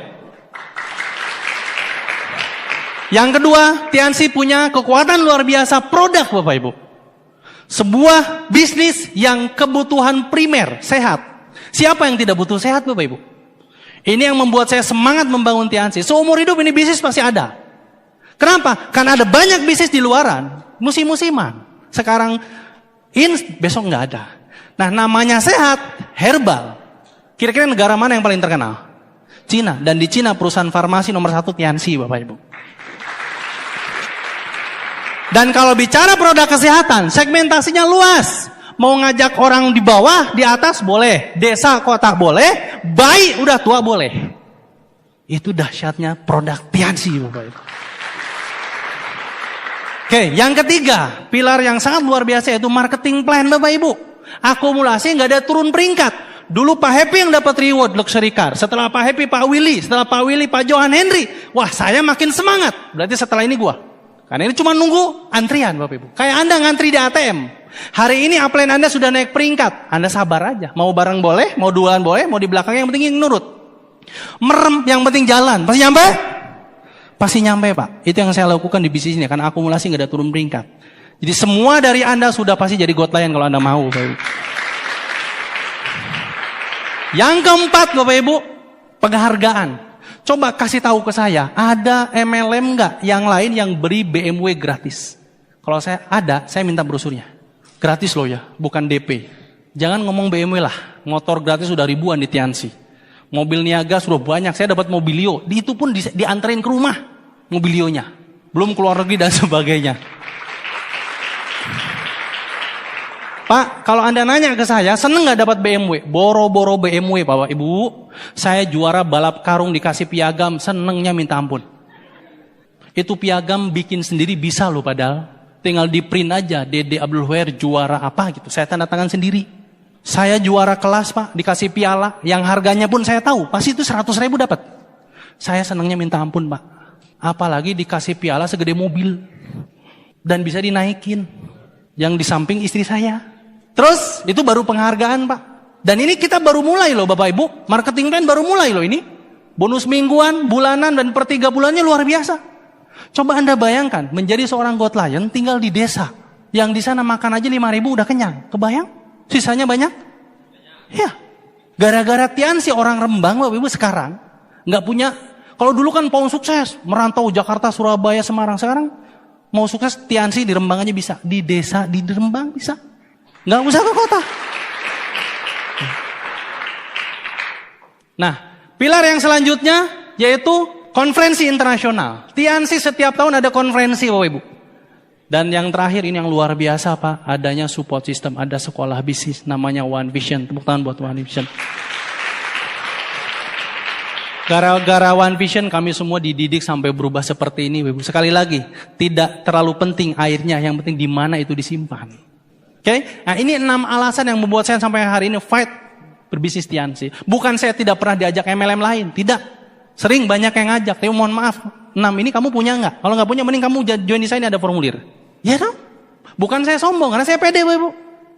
Yang kedua, Tiansi punya kekuatan luar biasa produk Bapak Ibu. Sebuah bisnis yang kebutuhan primer, sehat. Siapa yang tidak butuh sehat Bapak Ibu? Ini yang membuat saya semangat membangun Tiansi. Seumur hidup ini bisnis pasti ada. Kenapa? Karena ada banyak bisnis di luaran, musim-musiman. Sekarang besok nggak ada. Nah namanya sehat, herbal. Kira-kira negara mana yang paling terkenal? Cina. Dan di Cina perusahaan farmasi nomor 1 Tiansi Bapak Ibu. Dan kalau bicara produk kesehatan, segmentasinya luas. Mau ngajak orang di bawah, di atas boleh. Desa, kota boleh. Bayi, udah tua boleh. Itu dahsyatnya produk Tiansi Bapak Ibu. Oke, yang ketiga, pilar yang sangat luar biasa yaitu marketing plan Bapak Ibu. Akumulasi nggak ada turun peringkat. Dulu Pak Happy yang dapat reward luxury car. Setelah Pak Happy Pak Willy, setelah Pak Willy Pak Johan Henry. Wah, saya makin semangat. Berarti setelah ini gua. Karena ini cuma nunggu antrian Bapak Ibu. Kayak Anda ngantri di ATM. Hari ini upline Anda sudah naik peringkat. Anda sabar aja. Mau bareng boleh, mau duluan boleh, mau di belakang yang penting nurut. Merem yang penting jalan. Pasti nyampe? Pasti nyampe Pak. Itu yang saya lakukan di bisnis ini. Karena akumulasi nggak ada turun peringkat. Jadi semua dari Anda sudah pasti jadi God Lion kalau Anda mau Bapak Ibu. Yang keempat Bapak Ibu, penghargaan. Coba kasih tahu ke saya, ada MLM nggak yang lain yang beri BMW gratis? Kalau saya ada, saya minta brosurnya. Gratis loh ya, bukan DP. Jangan ngomong BMW lah, motor gratis sudah ribuan di Tiansi. Mobil niaga sudah banyak, saya dapat mobilio. Itu pun dianterin ke rumah, mobilionya. Belum keluar negeri dan sebagainya. Pak, kalau Anda nanya ke saya, seneng gak dapat BMW? Boro-boro BMW Bapak Ibu. Saya juara balap karung dikasih piagam, senengnya minta ampun. Itu piagam bikin sendiri bisa loh padahal. Tinggal di print aja, Dede Abdul Huer juara apa gitu. Saya tanda tangan sendiri. Saya juara kelas Pak, dikasih piala. Yang harganya pun saya tahu, pasti itu 100.000 dapat. Saya senengnya minta ampun Pak. Apalagi dikasih piala segede mobil. Dan bisa dinaikin. Yang di samping istri saya. Terus itu baru penghargaan Pak. Dan ini kita baru mulai loh Bapak Ibu. Marketing plan baru mulai loh ini. Bonus mingguan, bulanan, dan per 3 bulannya luar biasa. Coba Anda bayangkan, menjadi seorang God Lion tinggal di desa. Yang di sana makan aja 5.000 udah kenyang. Kebayang? Sisanya banyak? Ya. Gara-gara Tiansi orang Rembang Bapak Ibu sekarang nggak punya. Kalau dulu kan mau sukses, merantau Jakarta, Surabaya, Semarang. Sekarang mau sukses Tiansi di Rembang aja bisa. Di desa, di Rembang bisa. Nggak usah ke kota. Nah, pilar yang selanjutnya yaitu konferensi internasional. Tiansi setiap tahun ada konferensi Bapak Ibu. Dan yang terakhir ini yang luar biasa Pak, adanya support system, ada sekolah bisnis namanya One Vision. Tepuk tangan buat One Vision. Gara-gara One Vision kami semua dididik sampai berubah seperti ini Bapak Ibu. Sekali lagi, tidak terlalu penting airnya, yang penting di mana itu disimpan. Oke? Nah, ini 6 alasan yang membuat saya sampai hari ini fight berbisnis Tiansi. Bukan saya tidak pernah diajak MLM lain, tidak. Sering banyak yang ngajak, tapi mohon maaf, 6 ini kamu punya nggak? Kalau nggak punya, mending kamu join di saya, ini ada formulir. Ya dong? Bukan saya sombong, karena saya pede Bapak Ibu.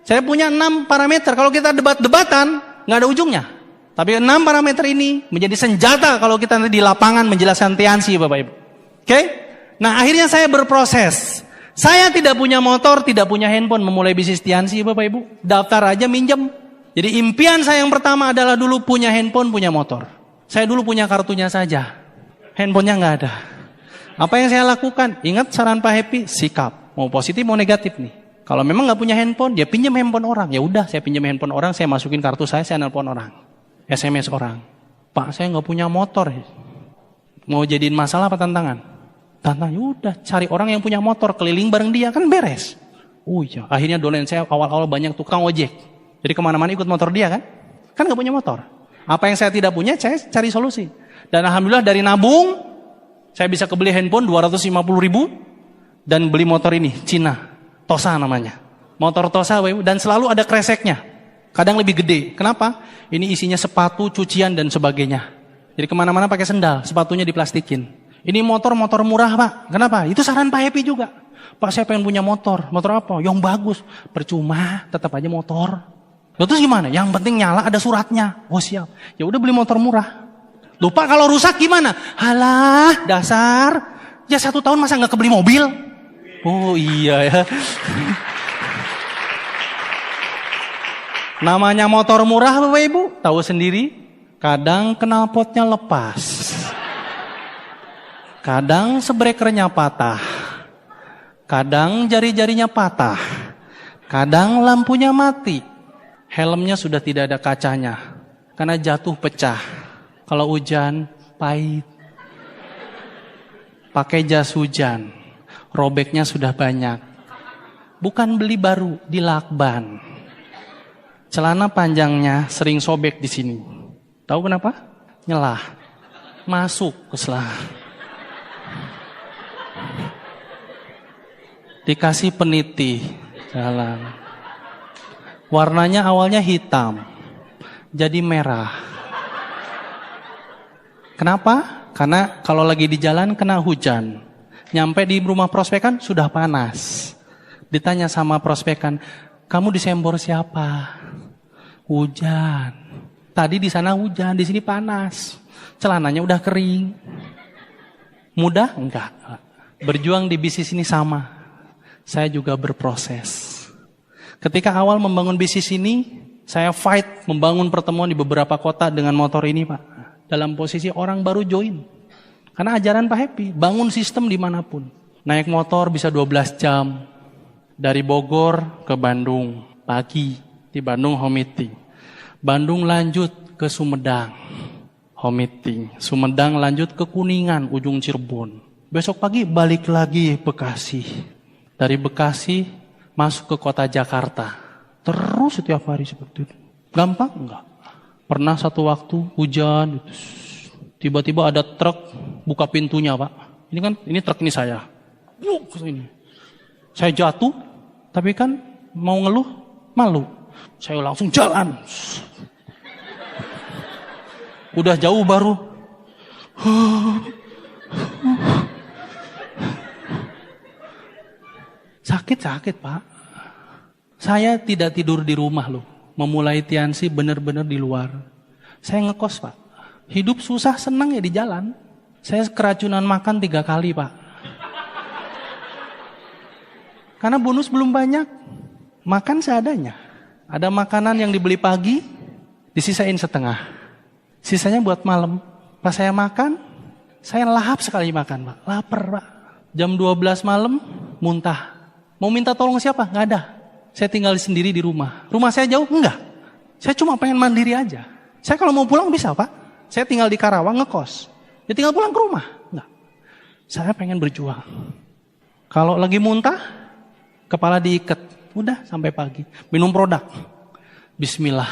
Saya punya 6 parameter, kalau kita debat-debatan, nggak ada ujungnya. Tapi 6 parameter ini menjadi senjata kalau kita nanti di lapangan menjelaskan Tiansi Bapak Ibu. Oke? Nah akhirnya saya berproses. Saya tidak punya motor, tidak punya handphone, memulai bisnis Tiansi Bapak Ibu. Daftar aja minjem. Jadi impian saya yang pertama adalah dulu punya handphone, punya motor. Saya dulu punya kartunya saja. Handphonenya nggak ada. Apa yang saya lakukan? Ingat saran Pak Happy? Sikap. Mau positif, mau negatif nih. Kalau memang nggak punya handphone, dia pinjam handphone orang. Ya udah, saya pinjam handphone orang, saya masukin kartu saya nelpon orang. SMS orang. Pak, saya nggak punya motor. Mau jadiin masalah apa tantangan? Tantangan, ya udah cari orang yang punya motor, keliling bareng dia, kan beres. Oh iya, akhirnya dolen saya awal-awal banyak tukang ojek. Jadi kemana-mana ikut motor dia kan? Kan gak punya motor. Apa yang saya tidak punya, saya cari solusi. Dan alhamdulillah dari nabung, saya bisa kebeli handphone 250.000 dan beli motor ini, Cina. Tosa namanya. Motor Tosa, dan selalu ada kreseknya. Kadang lebih gede. Kenapa? Ini isinya sepatu, cucian, dan sebagainya. Jadi kemana-mana pakai sendal, sepatunya diplastikin. Ini motor murah Pak. Kenapa? Itu saran Pak Happy juga. Pak saya pengen punya motor. Motor apa? Yang bagus. Percuma, tetap aja motor. Loh, terus gimana? Yang penting nyala ada suratnya. Oh siap. Ya udah beli motor murah. Lupa kalau rusak gimana? Halah, dasar. Ya 1 tahun masa nggak kebeli mobil? Oh iya ya. Namanya motor murah Bapak Ibu, tahu sendiri. Kadang knalpotnya lepas. Kadang sebrekernya patah. Kadang jari-jarinya patah. Kadang lampunya mati. Helmnya sudah tidak ada kacanya. Karena jatuh pecah. Kalau hujan, pahit. Pakai jas hujan. Robeknya sudah banyak. Bukan beli baru, dilakban. Celana panjangnya sering sobek di sini. Tahu kenapa? Nyelah. Masuk ke selah. Dikasih peniti jalan. Warnanya awalnya hitam, jadi merah. Kenapa? Karena kalau lagi di jalan kena hujan. Nyampe di rumah prospekan sudah panas. Ditanya sama prospekan, kamu disembor siapa? Hujan. Tadi di sana hujan, di sini panas. Celananya udah kering. Mudah? Enggak. Berjuang di bisnis ini sama. Saya juga berproses. Ketika awal membangun bisnis ini, saya fight membangun pertemuan di beberapa kota dengan motor ini Pak. Dalam posisi orang baru join. Karena ajaran Pak Happy, bangun sistem dimanapun. Naik motor bisa 12 jam. Dari Bogor ke Bandung, pagi. Di Bandung home meeting. Bandung lanjut ke Sumedang, home meeting. Sumedang lanjut ke Kuningan, ujung Cirebon. Besok pagi balik lagi Bekasi. Dari Bekasi masuk ke kota Jakarta. Terus setiap hari seperti itu. Gampang? Enggak. Pernah satu waktu hujan. Tiba-tiba ada truk buka pintunya Pak. Ini truk ini saya. Saya jatuh. Tapi kan mau ngeluh, malu. Saya langsung jalan. Udah jauh baru. Sakit Pak. Saya tidak tidur di rumah loh. memulai Tiansi benar-benar di luar. Saya ngekos Pak. Hidup susah senang ya di jalan. Saya keracunan makan 3 kali Pak. Karena bonus belum banyak. Makan seadanya. Ada makanan yang dibeli pagi, disisain setengah. Sisanya buat malam. Pas saya makan, saya lahap sekali makan Pak. Lapar Pak. Jam 12 malam, muntah. Mau minta tolong siapa? Nggak ada. Saya tinggal sendiri di rumah. Rumah saya jauh? Enggak. Saya cuma pengen mandiri aja. Saya kalau mau pulang bisa Pak. Saya tinggal di Karawang ngekos. Ya tinggal pulang ke rumah. Enggak. Saya pengen berjuang. Kalau lagi muntah, kepala diikat. Udah sampai pagi. Minum produk. Bismillah.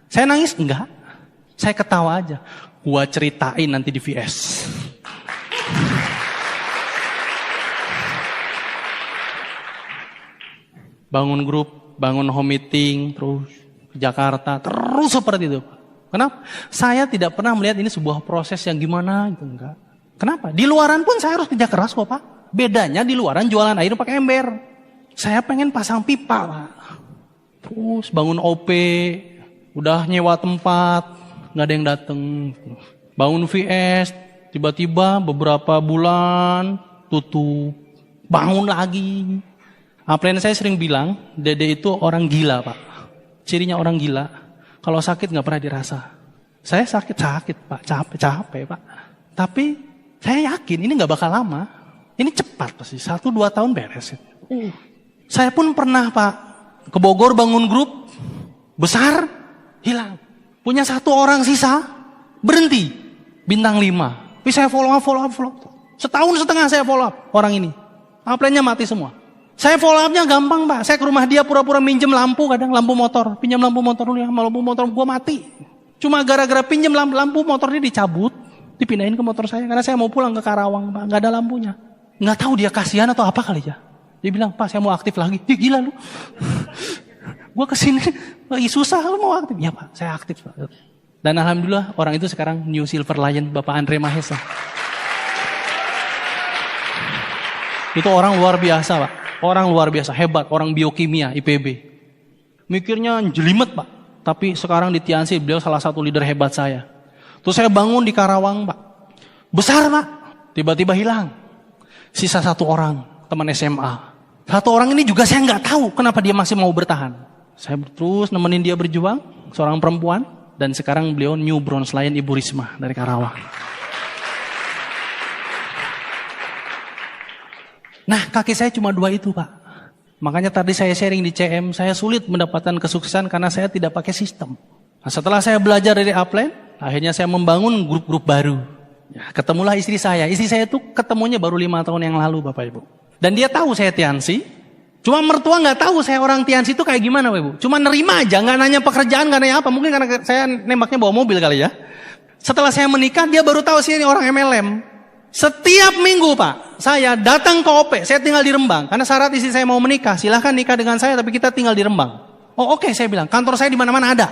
Saya nangis? Enggak. Saya ketawa aja. Gua ceritain nanti di VS. Bangun grup, bangun home meeting, terus ke Jakarta, terus seperti itu. Kenapa? Saya tidak pernah melihat ini sebuah proses yang gimana gitu, enggak. Kenapa? Di luaran pun saya harus kerja keras kok Pak. Bedanya di luaran jualan air pakai ember. Saya pengen pasang pipa Pak. Terus bangun OP, udah nyewa tempat, nggak ada yang dateng. Bangun VS, tiba-tiba beberapa bulan tutup. Bangun lagi. Upline saya sering bilang, Dede itu orang gila Pak. Cirinya orang gila, kalau sakit nggak pernah dirasa. Saya sakit Pak, capek Pak. Tapi saya yakin ini nggak bakal lama. Ini cepat pasti, 1-2 tahun beres. Saya pun pernah Pak, ke Bogor bangun grup, besar, hilang. Punya 1 orang sisa, berhenti, bintang 5. Tapi saya follow up. Setahun setengah saya follow up orang ini. Upline-nya mati semua. Saya follow up-nya gampang Pak. Saya ke rumah dia pura-pura minjem lampu, kadang lampu motor. Pinjam lampu motor dulu ya, lampu motor gue mati. Cuma gara-gara pinjam lampu motornya dicabut, dipindahin ke motor saya. Karena saya mau pulang ke Karawang Pak, gak ada lampunya. Gak tahu dia kasihan atau apa kali ya. Dia bilang, Pak saya mau aktif lagi. Gila lu. Gue kesini lagi susah, lu mau aktif? Ya Pak, saya aktif Pak. Dan alhamdulillah orang itu sekarang New Silver Lion, Bapak Andre Mahesa. Itu orang luar biasa Pak. Orang luar biasa, hebat, orang biokimia, IPB. Mikirnya jelimet Pak. Tapi sekarang di Tiansi, beliau salah satu leader hebat saya. Terus saya bangun di Karawang Pak. Besar Pak. Tiba-tiba hilang. Sisa 1 orang, teman SMA. 1 orang ini juga saya nggak tahu kenapa dia masih mau bertahan. Saya terus nemenin dia berjuang, seorang perempuan. Dan sekarang beliau New Bronze Lion Ibu Risma dari Karawang. Nah kaki saya cuma 2 itu Pak. Makanya tadi saya sharing di CM, saya sulit mendapatkan kesuksesan karena saya tidak pakai sistem. Nah, setelah saya belajar dari upline, akhirnya saya membangun grup-grup baru. Ya, ketemulah istri saya. Istri saya itu ketemunya baru 5 tahun yang lalu Bapak Ibu. Dan dia tahu saya Tiansi. Cuma mertua gak tahu saya orang Tiansi itu kayak gimana Bapak Ibu. Cuma nerima aja, gak nanya pekerjaan, gak nanya apa. Mungkin karena saya nembaknya bawa mobil kali ya. Setelah saya menikah, dia baru tahu saya ini orang MLM. Setiap minggu Pak, saya datang ke OP, saya tinggal di Rembang. Karena syarat istri saya mau menikah, silahkan nikah dengan saya tapi kita tinggal di Rembang. Oh oke, saya bilang, kantor saya di mana-mana ada.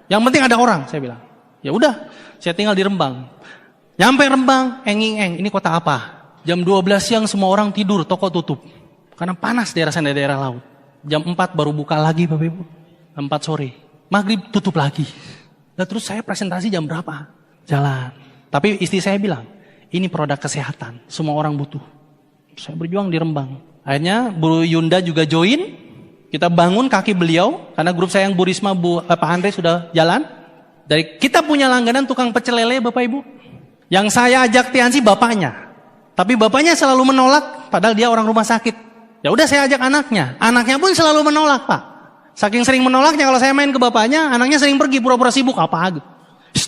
Yang penting ada orang, saya bilang. Ya udah, saya tinggal di Rembang. Nyampe Rembang, enging-eng, ini kota apa? Jam 12 siang semua orang tidur, toko tutup. Karena panas daerah sana, daerah laut. Jam 4 baru buka lagi Bapak Ibu. 4 sore, maghrib tutup lagi. Dan terus saya presentasi jam berapa? Jalan. Tapi istri saya bilang, ini produk kesehatan, semua orang butuh. Saya berjuang di Rembang. Akhirnya Bu Yunda juga join. Kita bangun kaki beliau, karena grup saya yang Bu Risma, Pak Andre sudah jalan. Dari kita punya langganan tukang pecel lele Bapak Ibu. Yang saya ajak Tiansi bapaknya. Tapi bapaknya selalu menolak, padahal dia orang rumah sakit. Ya udah saya ajak anaknya. Anaknya pun selalu menolak Pak. Saking sering menolaknya kalau saya main ke bapaknya, anaknya sering pergi pura-pura sibuk apa gitu.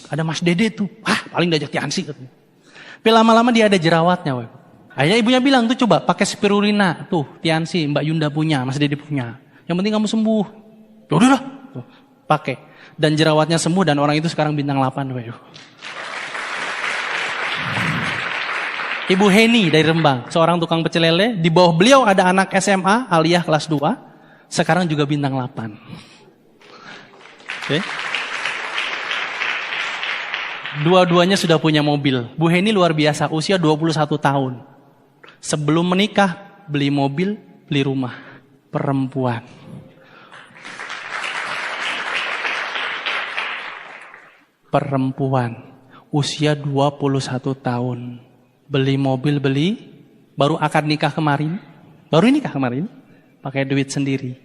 Ada Mas Dede tuh. Paling diajak Tiansi katanya. Tapi lama-lama dia ada jerawatnya. Woy. Akhirnya ibunya bilang, tuh coba pakai spirulina. Tuh Tiansi, Mbak Yunda punya, Mas Dede punya. Yang penting kamu sembuh. Yaudah lah, pakai. Dan jerawatnya sembuh dan orang itu sekarang bintang 8. Woy. Ibu Heni dari Rembang, seorang tukang pecel lele. Di bawah beliau ada anak SMA, Aliyah kelas 2. Sekarang juga bintang 8. Oke. Dua-duanya sudah punya mobil. Bu Heni luar biasa, usia 21 tahun. Sebelum menikah, beli mobil, beli rumah. Perempuan. perempuan, usia 21 tahun. Beli mobil, baru akad nikah kemarin. Baru nikah kemarin, pakai duit sendiri.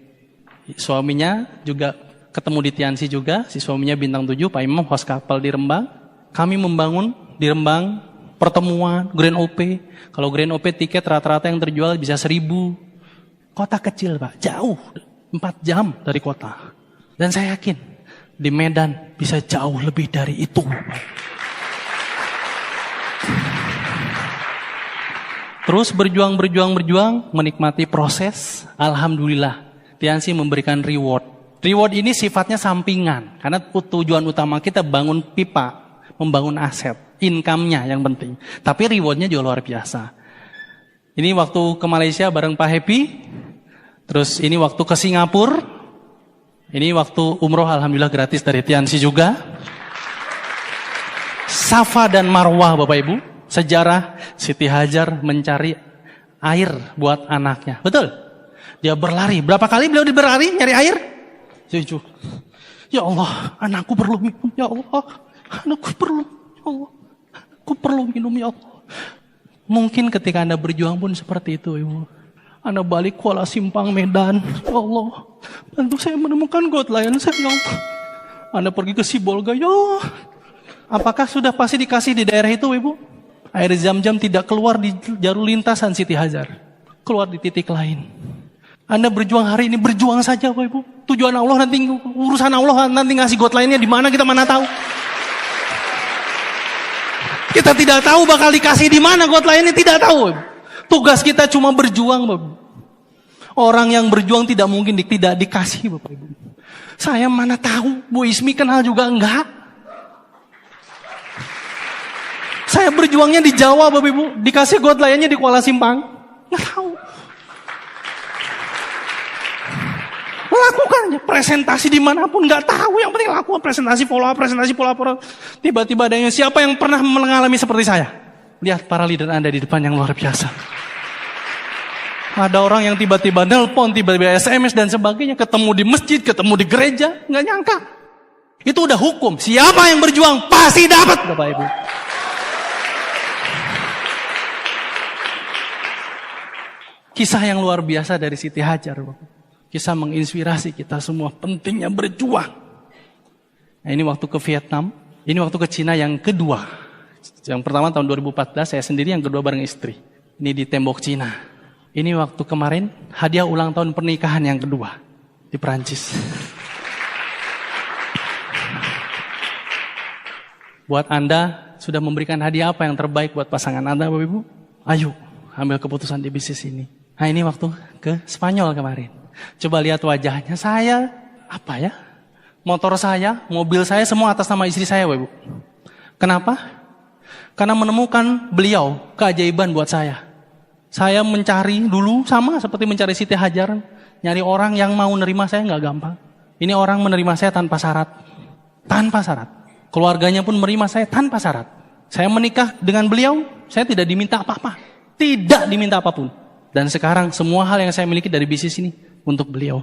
Suaminya juga ketemu di Tiansi juga, si suaminya bintang 7, Pak Imam host kapal di Rembang. Kami membangun di Rembang pertemuan Grand OP. Kalau Grand OP tiket rata-rata yang terjual bisa 1.000. Kota kecil Pak, jauh, 4 jam dari kota. Dan saya yakin di Medan bisa jauh lebih dari itu. Terus berjuang, menikmati proses. Alhamdulillah, Tiansi memberikan reward. Reward ini sifatnya sampingan, karena tujuan utama kita bangun pipa, membangun aset, income-nya yang penting. Tapi rewardnya juga luar biasa. Ini waktu ke Malaysia bareng Pak Happy, terus ini waktu ke Singapura, ini waktu umroh alhamdulillah gratis dari Tiansi juga. Safa dan Marwah Bapak Ibu, sejarah Siti Hajar mencari air buat anaknya. Betul? Dia berlari. Berapa kali beliau berlari nyari air? 7. Ya Allah, anakku perlu minum. Ya Allah, anakku perlu. Ya Allah, aku perlu minum. Ya Allah. Mungkin ketika Anda berjuang pun seperti itu, Ibu. Anda balik Kuala Simpang, Medan. Ya Allah, bantu saya menemukan God Lion saya. Ya Allah. Anda pergi ke Sibolga. Ya Allah. Apakah sudah pasti dikasih di daerah itu, Ibu? Air Zam-Zam tidak keluar di jalur lintasan Siti Hajar. Keluar di titik lain. Anda berjuang hari ini, berjuang saja Bapak Ibu. Tujuan Allah nanti, urusan Allah nanti ngasih God lainnya di mana, kita mana tahu. Kita tidak tahu bakal dikasih di mana God lainnya, tidak tahu. Tugas kita cuma berjuang Bapak Ibu. Orang yang berjuang tidak mungkin tidak dikasih Bapak Ibu. Saya mana tahu, Bu Ismi kenal juga enggak. Saya berjuangnya di Jawa Bapak Ibu, dikasih God lainnya di Kuala Simpang. Enggak tahu. Lakukan aja presentasi dimanapun, nggak tahu, yang penting lakukan presentasi follow up. Tiba-tiba ada yang, siapa yang pernah mengalami seperti saya? Lihat para leader Anda di depan yang luar biasa. Ada orang yang tiba-tiba nelpon, tiba-tiba SMS dan sebagainya, ketemu di masjid, ketemu di gereja, nggak nyangka. Itu udah hukum. Siapa yang berjuang pasti dapat, Bapak Ibu. Kisah yang luar biasa dari Siti Hajar, Bapak. Kisah menginspirasi kita semua pentingnya berjuang. Nah, ini waktu ke Vietnam, ini waktu ke Cina yang kedua. Yang pertama tahun 2014 saya sendiri, yang kedua bareng istri. Ini di tembok Cina. Ini waktu kemarin hadiah ulang tahun pernikahan yang kedua di Perancis. Buat Anda sudah memberikan hadiah apa yang terbaik buat pasangan Anda Bapak Ibu? Ayo ambil keputusan di bisnis ini. Nah ini waktu ke Spanyol kemarin. Coba lihat wajahnya, saya, apa ya? Motor saya, mobil saya, semua atas nama istri saya, Ibu. Kenapa? Karena menemukan beliau, keajaiban buat saya. Saya mencari dulu, sama seperti mencari Siti Hajar, nyari orang yang mau nerima saya nggak gampang. Ini orang menerima saya tanpa syarat. Tanpa syarat. Keluarganya pun menerima saya tanpa syarat. Saya menikah dengan beliau, saya tidak diminta apa-apa. Tidak diminta apapun. Dan sekarang semua hal yang saya miliki dari bisnis ini untuk beliau.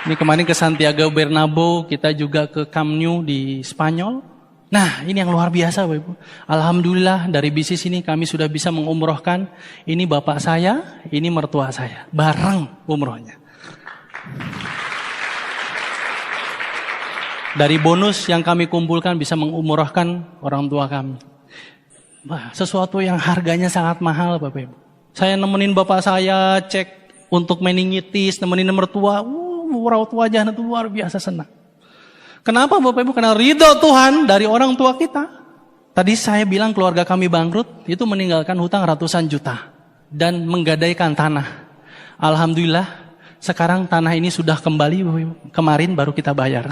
Ini kemarin ke Santiago Bernabeu, kita juga ke Camp Nou di Spanyol. Nah, ini yang luar biasa Bapak Ibu. Alhamdulillah dari bisnis ini kami sudah bisa mengumrohkan. Ini bapak saya, ini mertua saya. Bareng umrohnya. Dari bonus yang kami kumpulkan bisa mengumrohkan orang tua kami. Wah, sesuatu yang harganya sangat mahal Bapak Ibu. Saya nemenin bapak saya cek untuk meningitis, nemenin mertua, raut wajahnya itu luar biasa senang. Kenapa Bapak Ibu? Karena ridho Tuhan dari orang tua kita. Tadi saya bilang keluarga kami bangkrut, itu meninggalkan hutang ratusan juta. Dan menggadaikan tanah. Alhamdulillah, sekarang tanah ini sudah kembali Bapak Ibu. Kemarin baru kita bayar.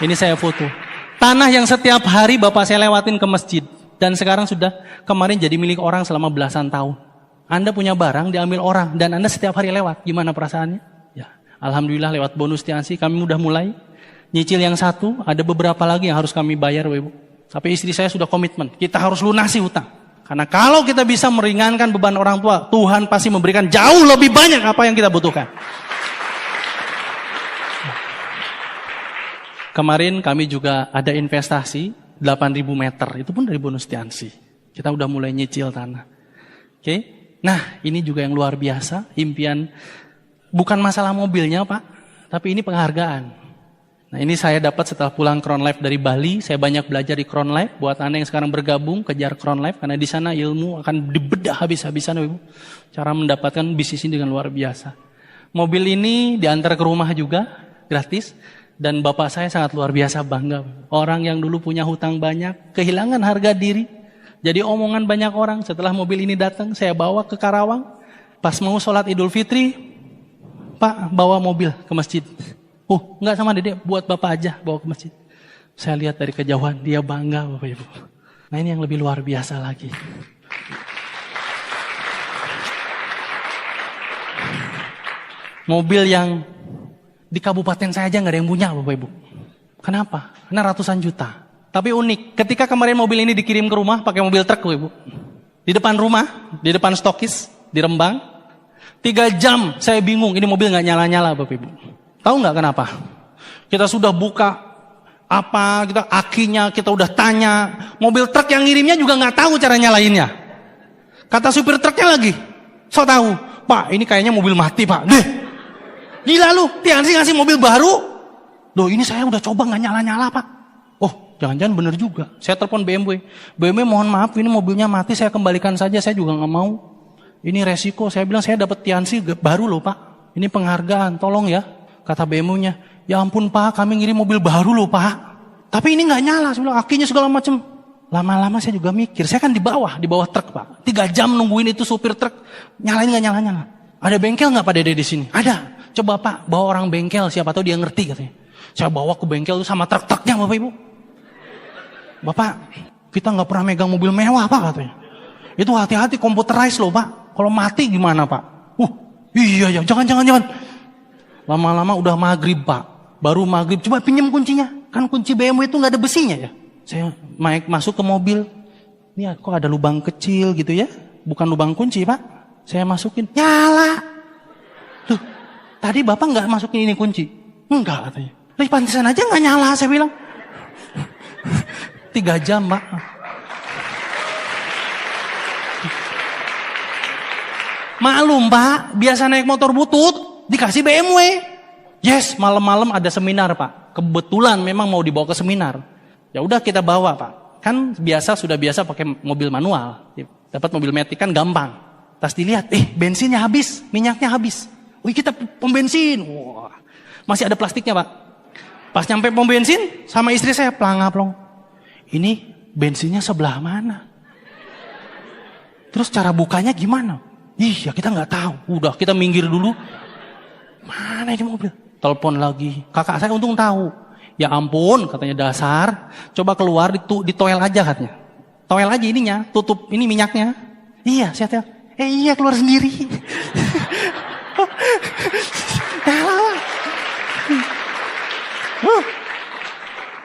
Ini saya foto. Tanah yang setiap hari bapak saya lewatin ke masjid. Dan sekarang sudah kemarin jadi milik orang selama belasan tahun. Anda punya barang diambil orang. Dan Anda setiap hari lewat. Gimana perasaannya? Ya, alhamdulillah lewat bonus Tiansi kami udah mulai. Nyicil yang satu, ada beberapa lagi yang harus kami bayar Ibu. Tapi istri saya sudah komitmen. Kita harus lunasi hutang. Karena kalau kita bisa meringankan beban orang tua, Tuhan pasti memberikan jauh lebih banyak apa yang kita butuhkan. Kemarin kami juga ada investasi 8.000 meter, itu pun dari bonus Tiansi. Kita udah mulai nyicil tanah. Oke. Nah, ini juga yang luar biasa, impian bukan masalah mobilnya, Pak, tapi ini penghargaan. Nah, ini saya dapat setelah pulang Crown Life dari Bali. Saya banyak belajar di Crown Life. Buat Anda yang sekarang bergabung, kejar Crown Life, karena di sana ilmu akan dibedah habis-habisan, Ibu. Cara mendapatkan bisnis ini dengan luar biasa. Mobil ini diantar ke rumah juga, gratis. Dan bapak saya sangat luar biasa bangga. Orang yang dulu punya hutang banyak, kehilangan harga diri. Jadi omongan banyak orang. Setelah mobil ini datang, saya bawa ke Karawang. Pas mau sholat Idul Fitri, Pak bawa mobil ke masjid. Enggak sama Dede, buat bapak aja bawa ke masjid. Saya lihat dari kejauhan, dia bangga Bapak Ibu. Nah ini yang lebih luar biasa lagi. Mobil yang di kabupaten saya aja nggak ada yang punya Bapak Ibu. Kenapa? Karena ratusan juta. Tapi unik, ketika kemarin mobil ini dikirim ke rumah pakai mobil truk Bapak Ibu. Di depan rumah, di depan stokis, di Rembang. 3 jam saya bingung, ini mobil nggak nyala-nyala Bapak Ibu. Tahu nggak kenapa? Kita sudah buka kita akinya, kita udah tanya. Mobil truk yang ngirimnya juga nggak tahu cara nyalainnya. Kata supir truknya lagi, so tahu, Pak ini kayaknya mobil mati Pak. Deh, gila lu, Tiansi ngasih mobil baru. Loh ini saya udah coba nggak nyala-nyala Pak. Oh jangan-jangan bener juga. Saya telepon BMW. BMW mohon maaf ini mobilnya mati, saya kembalikan saja, saya juga nggak mau. Ini resiko, saya bilang saya dapat Tiansi baru loh Pak. Ini penghargaan, tolong ya. Kata BMW-nya, ya ampun Pak, kami ngirim mobil baru loh Pak. Tapi ini nggak nyala, saya bilang akinya segala macam. Lama-lama saya juga mikir, saya kan di bawah truk Pak. 3 jam nungguin itu supir truk, nyalain nggak nyala-nyala. Ada bengkel nggak Pak Dede di sini? Ada. Coba Pak, bawa orang bengkel, siapa tahu dia ngerti katanya. Saya bawa ke bengkel itu sama truk-truknya Bapak Ibu. Bapak, kita nggak pernah megang mobil mewah Pak katanya. Itu hati-hati computerized loh Pak. Kalau mati gimana Pak? Iya, jangan. Lama-lama udah maghrib Pak. Baru maghrib, coba pinjam kuncinya. Kan kunci BMW itu gak ada besinya ya. Saya masuk ke mobil. Ini kok ada lubang kecil gitu ya. Bukan lubang kunci Pak. Saya masukin, nyala. Tuh, tadi Bapak gak masukin ini kunci? Enggak katanya. Tapi pantesan aja gak nyala saya bilang. 3 jam Pak. Maklum Pak, biasa naik motor butut. Dikasih BMW. Yes, malam-malam ada seminar Pak. Kebetulan memang mau dibawa ke seminar. Ya udah kita bawa Pak. Kan sudah biasa pakai mobil manual. Dapat mobil matic kan gampang. Tas dilihat, bensinnya habis, minyaknya habis. Wih kita pom bensin. Wah, masih ada plastiknya Pak. Pas nyampe pom bensin, sama istri saya plong. Ini bensinnya sebelah mana? Terus cara bukanya gimana? Ya kita nggak tahu. Udah kita minggir dulu. Mana ini mobil? Telepon lagi. Kakak saya untung tahu. Ya ampun, katanya dasar. Coba keluar di toel aja katanya. Toel aja ininya, tutup ini minyaknya. Iya, saya tel. Iya keluar sendiri.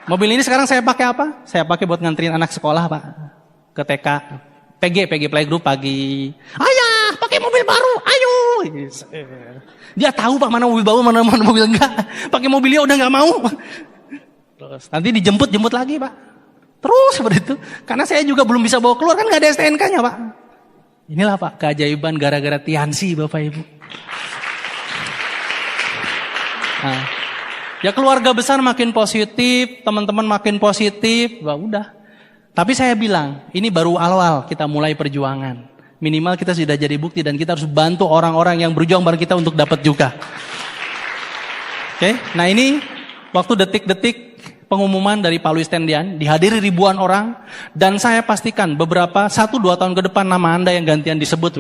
Mobil ini sekarang saya pakai apa? Saya pakai buat nganterin anak sekolah Pak. Ke TK. PG Playgroup pagi. Ayah, pakai mobil baru, ayo. Dia tahu Pak mana mobil baru, mana mobil enggak. Pakai mobilnya udah enggak mau. Terus nanti dijemput lagi Pak. Terus seperti itu. Karena saya juga belum bisa bawa keluar, kan enggak ada STNK-nya Pak. Inilah Pak keajaiban gara-gara Tiansi Bapak Ibu. Nah, ya keluarga besar makin positif, teman-teman makin positif, udah. Tapi saya bilang, ini baru awal kita mulai perjuangan. Minimal kita sudah jadi bukti dan kita harus bantu orang-orang yang berjuang bareng kita untuk dapat juga. Oke, nah ini waktu detik-detik pengumuman dari Pak Luis Tendian, dihadiri ribuan orang, dan saya pastikan beberapa 1-2 tahun ke depan nama Anda yang gantian disebut.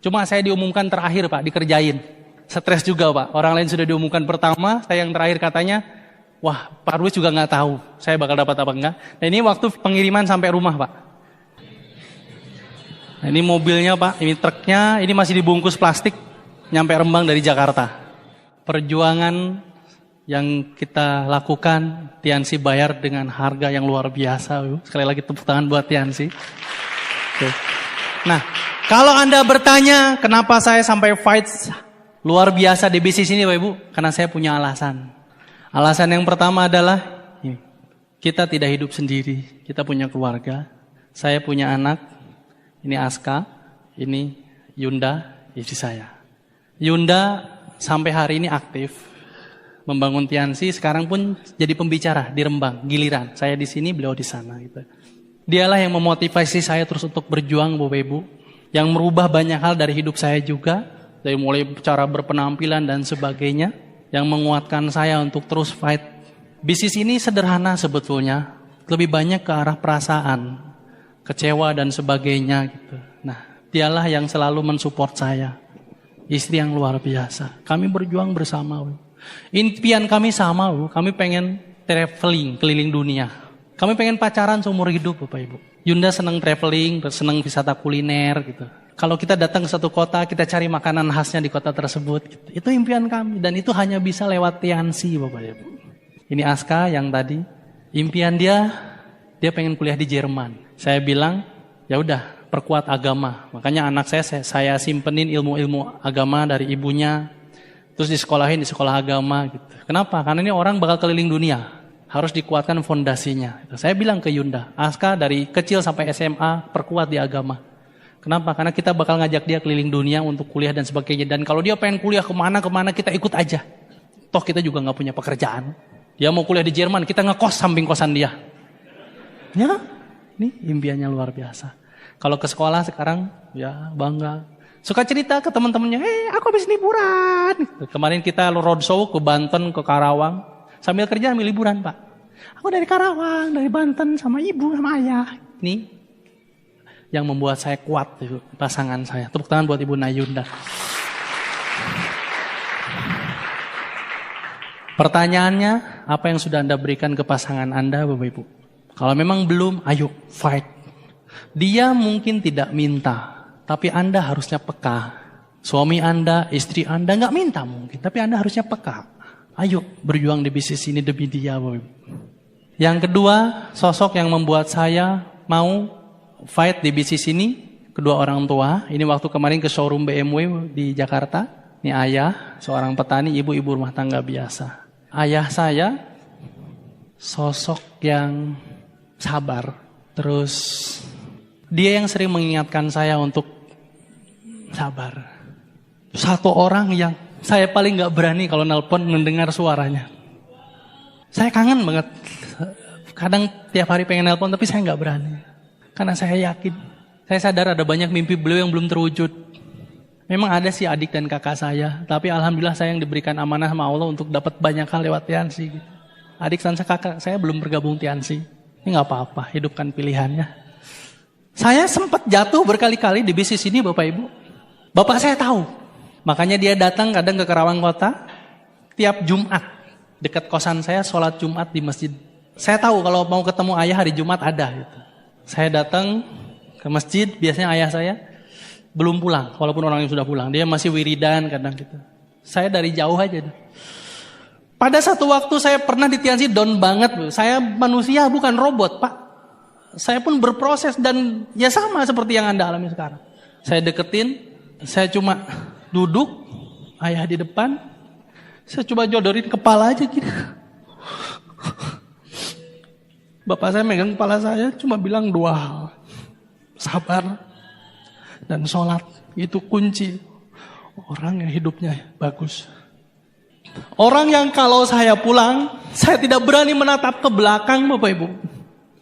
Cuma saya diumumkan terakhir Pak, dikerjain. Stres juga Pak, orang lain sudah diumumkan pertama, saya yang terakhir katanya, wah Pak Luis juga nggak tahu saya bakal dapat apa enggak. Nah ini waktu pengiriman sampai rumah Pak. Nah, ini mobilnya Pak, ini truknya, ini masih dibungkus plastik, nyampe Rembang dari Jakarta. Perjuangan yang kita lakukan, Tiansi bayar dengan harga yang luar biasa. Sekali lagi tepuk tangan buat Tiansi. Oke. Nah, kalau Anda bertanya kenapa saya sampai fight luar biasa di bisnis ini Bapak Ibu, karena saya punya alasan. Alasan yang pertama adalah kita tidak hidup sendiri, kita punya keluarga. Saya punya anak, ini Aska, ini Yunda, istri saya. Yunda sampai hari ini aktif membangun Tiansi, sekarang pun jadi pembicara di Rembang, giliran. Saya di sini, beliau di sana. Gitu. Dialah yang memotivasi saya terus untuk berjuang, Bapak Ibu. Yang merubah banyak hal dari hidup saya juga, dari mulai cara berpenampilan dan sebagainya, yang menguatkan saya untuk terus fight. Bisnis ini sederhana sebetulnya, lebih banyak ke arah perasaan, kecewa dan sebagainya. Gitu. Nah, dialah yang selalu mensupport saya. Istri yang luar biasa. Kami berjuang bersama. Impian kami sama, kami pengen traveling, keliling dunia. Kami pengen pacaran seumur hidup, Bapak Ibu. Yunda senang traveling, senang wisata kuliner gitu. Kalau kita datang ke satu kota, kita cari makanan khasnya di kota tersebut. Gitu. Itu impian kami dan itu hanya bisa lewat Tiansi, Bapak Ibu. Ini Aska yang tadi, impian dia pengen kuliah di Jerman. Saya bilang, ya udah perkuat agama. Makanya anak saya simpenin ilmu-ilmu agama dari ibunya. Terus disekolahin di sekolah agama gitu. Kenapa? Karena ini orang bakal keliling dunia. Harus dikuatkan fondasinya. Saya bilang ke Yunda, Aska dari kecil sampai SMA perkuat di agama. Kenapa? Karena kita bakal ngajak dia keliling dunia untuk kuliah dan sebagainya. Dan kalau dia pengen kuliah kemana kita ikut aja. Toh kita juga gak punya pekerjaan. Dia mau kuliah di Jerman, kita ngekos samping kosan dia. Ya, ini impiannya luar biasa. Kalau ke sekolah sekarang, ya bangga. Suka cerita ke teman-temannya, aku habis liburan. Kemarin kita roadshow ke Banten, ke Karawang. Sambil kerja, sambil liburan, Pak. Aku dari Karawang, dari Banten, sama ibu, sama ayah. Ini yang membuat saya kuat, itu, pasangan saya. Tepuk tangan buat Ibu Nayunda. Pertanyaannya, apa yang sudah Anda berikan ke pasangan Anda, Bapak Ibu? Kalau memang belum, ayo fight. Dia mungkin tidak minta, tapi Anda harusnya peka. Suami Anda, istri Anda nggak minta mungkin, tapi Anda harusnya peka. Ayo berjuang di bisnis ini demi dia, Bapak Ibu. Yang kedua, sosok yang membuat saya mau fight di bisnis ini, kedua orang tua. Ini waktu kemarin ke showroom BMW di Jakarta. Ini ayah, seorang petani, ibu-ibu rumah tangga biasa. Ayah saya, sosok yang sabar. Terus, dia yang sering mengingatkan saya untuk sabar. Satu orang yang saya paling gak berani kalau nelpon mendengar suaranya. Saya kangen banget. Kadang tiap hari pengen nelpon tapi saya gak berani. Karena saya yakin. Saya sadar ada banyak mimpi beliau yang belum terwujud. Memang ada sih adik dan kakak saya. Tapi alhamdulillah saya yang diberikan amanah sama Allah untuk dapat banyak hal lewat Tiansi. Adik dan kakak saya belum bergabung Tiansi. Ini gak apa-apa, hidupkan pilihannya. Saya sempat jatuh berkali-kali di bisnis ini, Bapak Ibu. Bapak saya tahu. Makanya dia datang kadang ke Karawang Kota, tiap Jumat, dekat kosan saya sholat Jumat di masjid. Saya tahu kalau mau ketemu ayah hari Jumat ada. Gitu. Saya datang ke masjid, biasanya ayah saya belum pulang, walaupun orang yang sudah pulang. Dia masih wiridan kadang gitu. Saya dari jauh aja. Pada satu waktu saya pernah di Tiansi down banget. Saya manusia bukan robot, Pak. Saya pun berproses dan ya sama seperti yang Anda alami sekarang. Saya deketin, saya cuma duduk, ayah di depan, saya coba jodorin kepala aja gitu. Bapak saya megang kepala saya, cuma bilang dua hal. Sabar dan sholat, itu kunci orang yang hidupnya bagus. Orang yang kalau saya pulang, saya tidak berani menatap ke belakang, Bapak Ibu.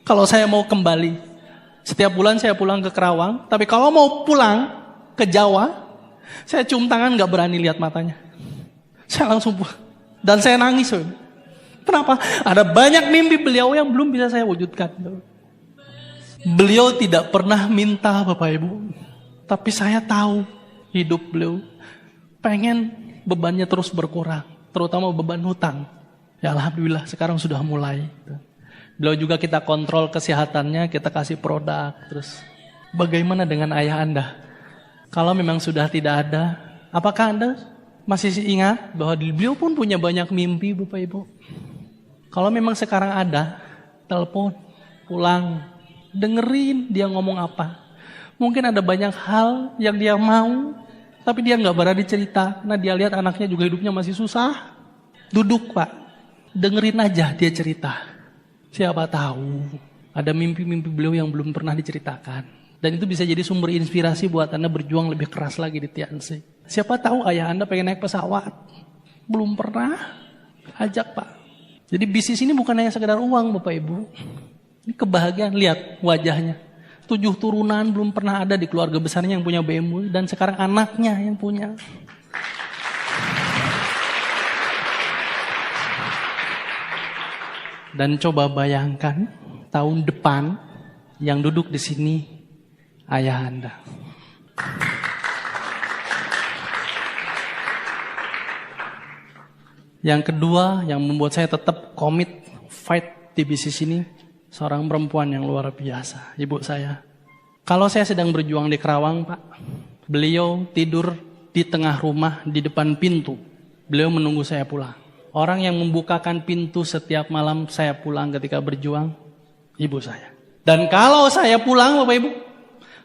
Kalau saya mau kembali, setiap bulan saya pulang ke Kerawang, tapi kalau mau pulang ke Jawa, saya cium tangan gak berani lihat matanya. Saya langsung dan saya nangis. Kenapa? Ada banyak mimpi beliau yang belum bisa saya wujudkan. Beliau tidak pernah minta, Bapak Ibu. Tapi saya tahu hidup beliau pengen bebannya terus berkurang. Terutama beban hutang. Ya alhamdulillah sekarang sudah mulai. Beliau juga kita kontrol kesehatannya, kita kasih produk. Terus bagaimana dengan ayah Anda? Kalau memang sudah tidak ada, apakah Anda masih ingat bahwa beliau pun punya banyak mimpi, Bapak Ibu? Kalau memang sekarang ada, telepon, pulang, dengerin dia ngomong apa. Mungkin ada banyak hal yang dia mau, tapi dia gak berani cerita. Karena dia lihat anaknya juga hidupnya masih susah. Duduk, Pak. Dengerin aja dia cerita. Siapa tahu ada mimpi-mimpi beliau yang belum pernah diceritakan. Dan itu bisa jadi sumber inspirasi buat Anda berjuang lebih keras lagi di Tiansi. Siapa tahu ayah Anda pengen naik pesawat. Belum pernah. Ajak Pak. Jadi bisnis ini bukan hanya sekedar uang Bapak Ibu. Ini kebahagiaan. Lihat wajahnya. 7 turunan belum pernah ada di keluarga besarnya yang punya BMW. Dan sekarang anaknya yang punya. Dan coba bayangkan tahun depan yang duduk di sini ayah Anda. Yang kedua yang membuat saya tetap komit fight di bisnis ini, seorang perempuan yang luar biasa, ibu saya. Kalau saya sedang berjuang di Kerawang, Pak, beliau tidur di tengah rumah di depan pintu. Beliau menunggu saya pulang. Orang yang membukakan pintu setiap malam saya pulang ketika berjuang, ibu saya. Dan kalau saya pulang, Bapak Ibu,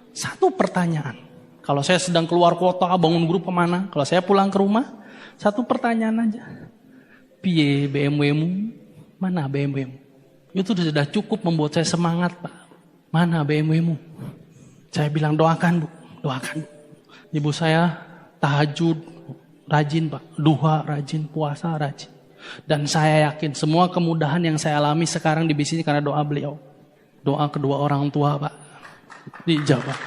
satu pertanyaan. Kalau saya sedang keluar kota, bangun grup kemana, kalau saya pulang ke rumah, satu pertanyaan aja. Piye BMW-mu? Mana BMW-mu? Itu sudah cukup membuat saya semangat, Pak. Mana BMW-mu? Saya bilang doakan, Bu. Doakan. Ibu saya tahajud rajin, Pak. Duha rajin, puasa rajin. Dan saya yakin semua kemudahan yang saya alami sekarang di bisnis karena doa beliau. Doa kedua orang tua, Pak. Dijawab.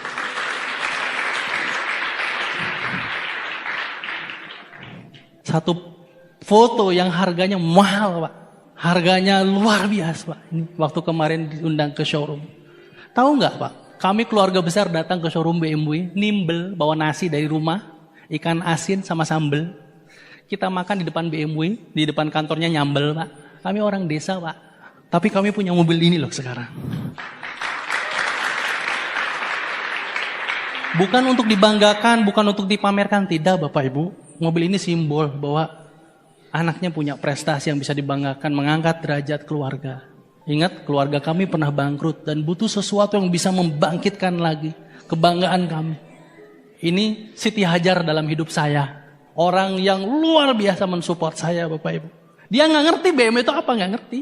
Satu foto yang harganya mahal, Pak. Harganya luar biasa, Pak. Ini waktu kemarin diundang ke showroom. Tahu nggak, Pak? Kami keluarga besar datang ke showroom BMW, nimbel bawa nasi dari rumah, ikan asin sama sambel. Kita makan di depan BMW, di depan kantornya nyambel, Pak. Kami orang desa, Pak. Tapi kami punya mobil ini loh sekarang. Bukan untuk dibanggakan, bukan untuk dipamerkan, tidak Bapak Ibu. Mobil ini simbol bahwa anaknya punya prestasi yang bisa dibanggakan, mengangkat derajat keluarga. Ingat, keluarga kami pernah bangkrut dan butuh sesuatu yang bisa membangkitkan lagi kebanggaan kami. Ini Siti Hajar dalam hidup saya. Orang yang luar biasa mensupport saya, Bapak Ibu. Dia nggak ngerti BMW itu apa, nggak ngerti.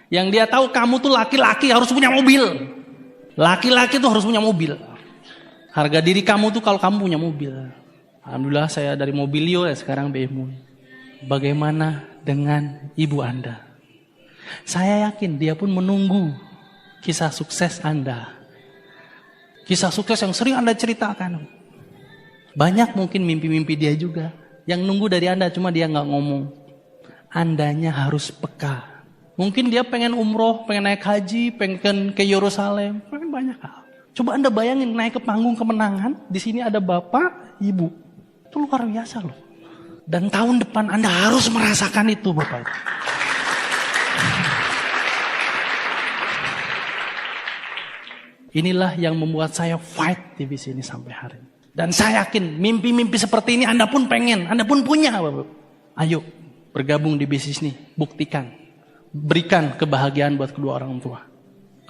Yang dia tahu kamu tuh laki-laki harus punya mobil. Laki-laki tuh harus punya mobil. Harga diri kamu tuh kalau kamu punya mobil. Alhamdulillah saya dari Mobilio ya sekarang BMW. Bagaimana dengan ibu Anda? Saya yakin dia pun menunggu kisah sukses Anda. Kisah sukses yang sering Anda ceritakan. Banyak mungkin mimpi-mimpi dia juga. Yang nunggu dari Anda cuma dia nggak ngomong. Andanya harus peka. Mungkin dia pengen umroh, pengen naik haji, pengen ke Yerusalem. Pengen banyak hal. Coba Anda bayangin naik ke panggung kemenangan. Di sini ada bapak, ibu. Itu luar biasa loh. Dan tahun depan Anda harus merasakan itu Bapak. Inilah yang membuat saya fight di bisnis ini sampai hari ini. Dan saya yakin mimpi-mimpi seperti ini Anda pun pengen, Anda pun punya Bapak. Ayo bergabung di bisnis ini, buktikan. Berikan kebahagiaan buat kedua orang tua.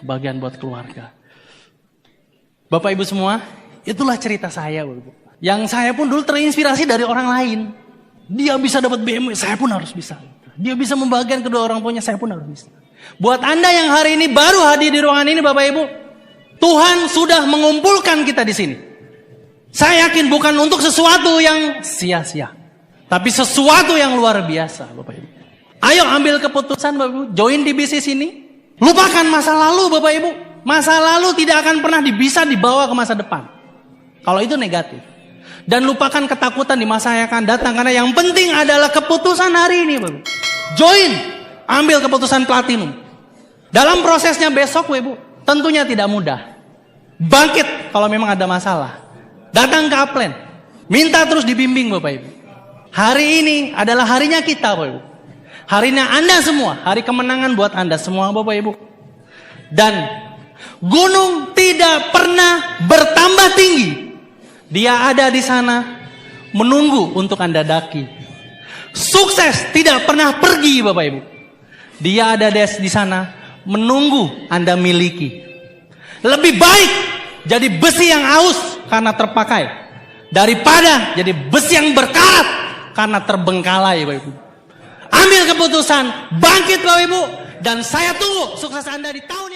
Kebahagiaan buat keluarga. Bapak Ibu semua, itulah cerita saya Bapak. Yang saya pun dulu terinspirasi dari orang lain. Dia bisa dapat BMW, saya pun harus bisa. Dia bisa membahagiakan kedua orang tuanya, saya pun harus bisa. Buat Anda yang hari ini baru hadir di ruangan ini Bapak Ibu, Tuhan sudah mengumpulkan kita di sini. Saya yakin bukan untuk sesuatu yang sia-sia, tapi sesuatu yang luar biasa Bapak Ibu. Ayo ambil keputusan Bapak Ibu, join di bisnis ini. Lupakan masa lalu Bapak Ibu. Masa lalu tidak akan pernah bisa dibawa ke masa depan. Kalau itu negatif. Dan lupakan ketakutan di masa yang akan datang. Karena yang penting adalah keputusan hari ini Bapak. Join. Ambil keputusan platinum. Dalam prosesnya besok Ibu, tentunya tidak mudah. Bangkit kalau memang ada masalah. Datang ke Upland. Minta terus dibimbing Bapak Ibu. Hari ini adalah harinya kita Bapak Ibu. Harinya Anda semua. Hari kemenangan buat Anda semua Bapak Ibu. Dan gunung tidak pernah bertambah tinggi. Dia ada di sana menunggu untuk Anda daki. Sukses tidak pernah pergi Bapak Ibu. Dia ada di sana menunggu Anda miliki. Lebih baik jadi besi yang aus karena terpakai daripada jadi besi yang berkarat karena terbengkalai Bapak Ibu. ambil keputusan, bangkit Bapak Ibu, dan saya tunggu sukses Anda di tahun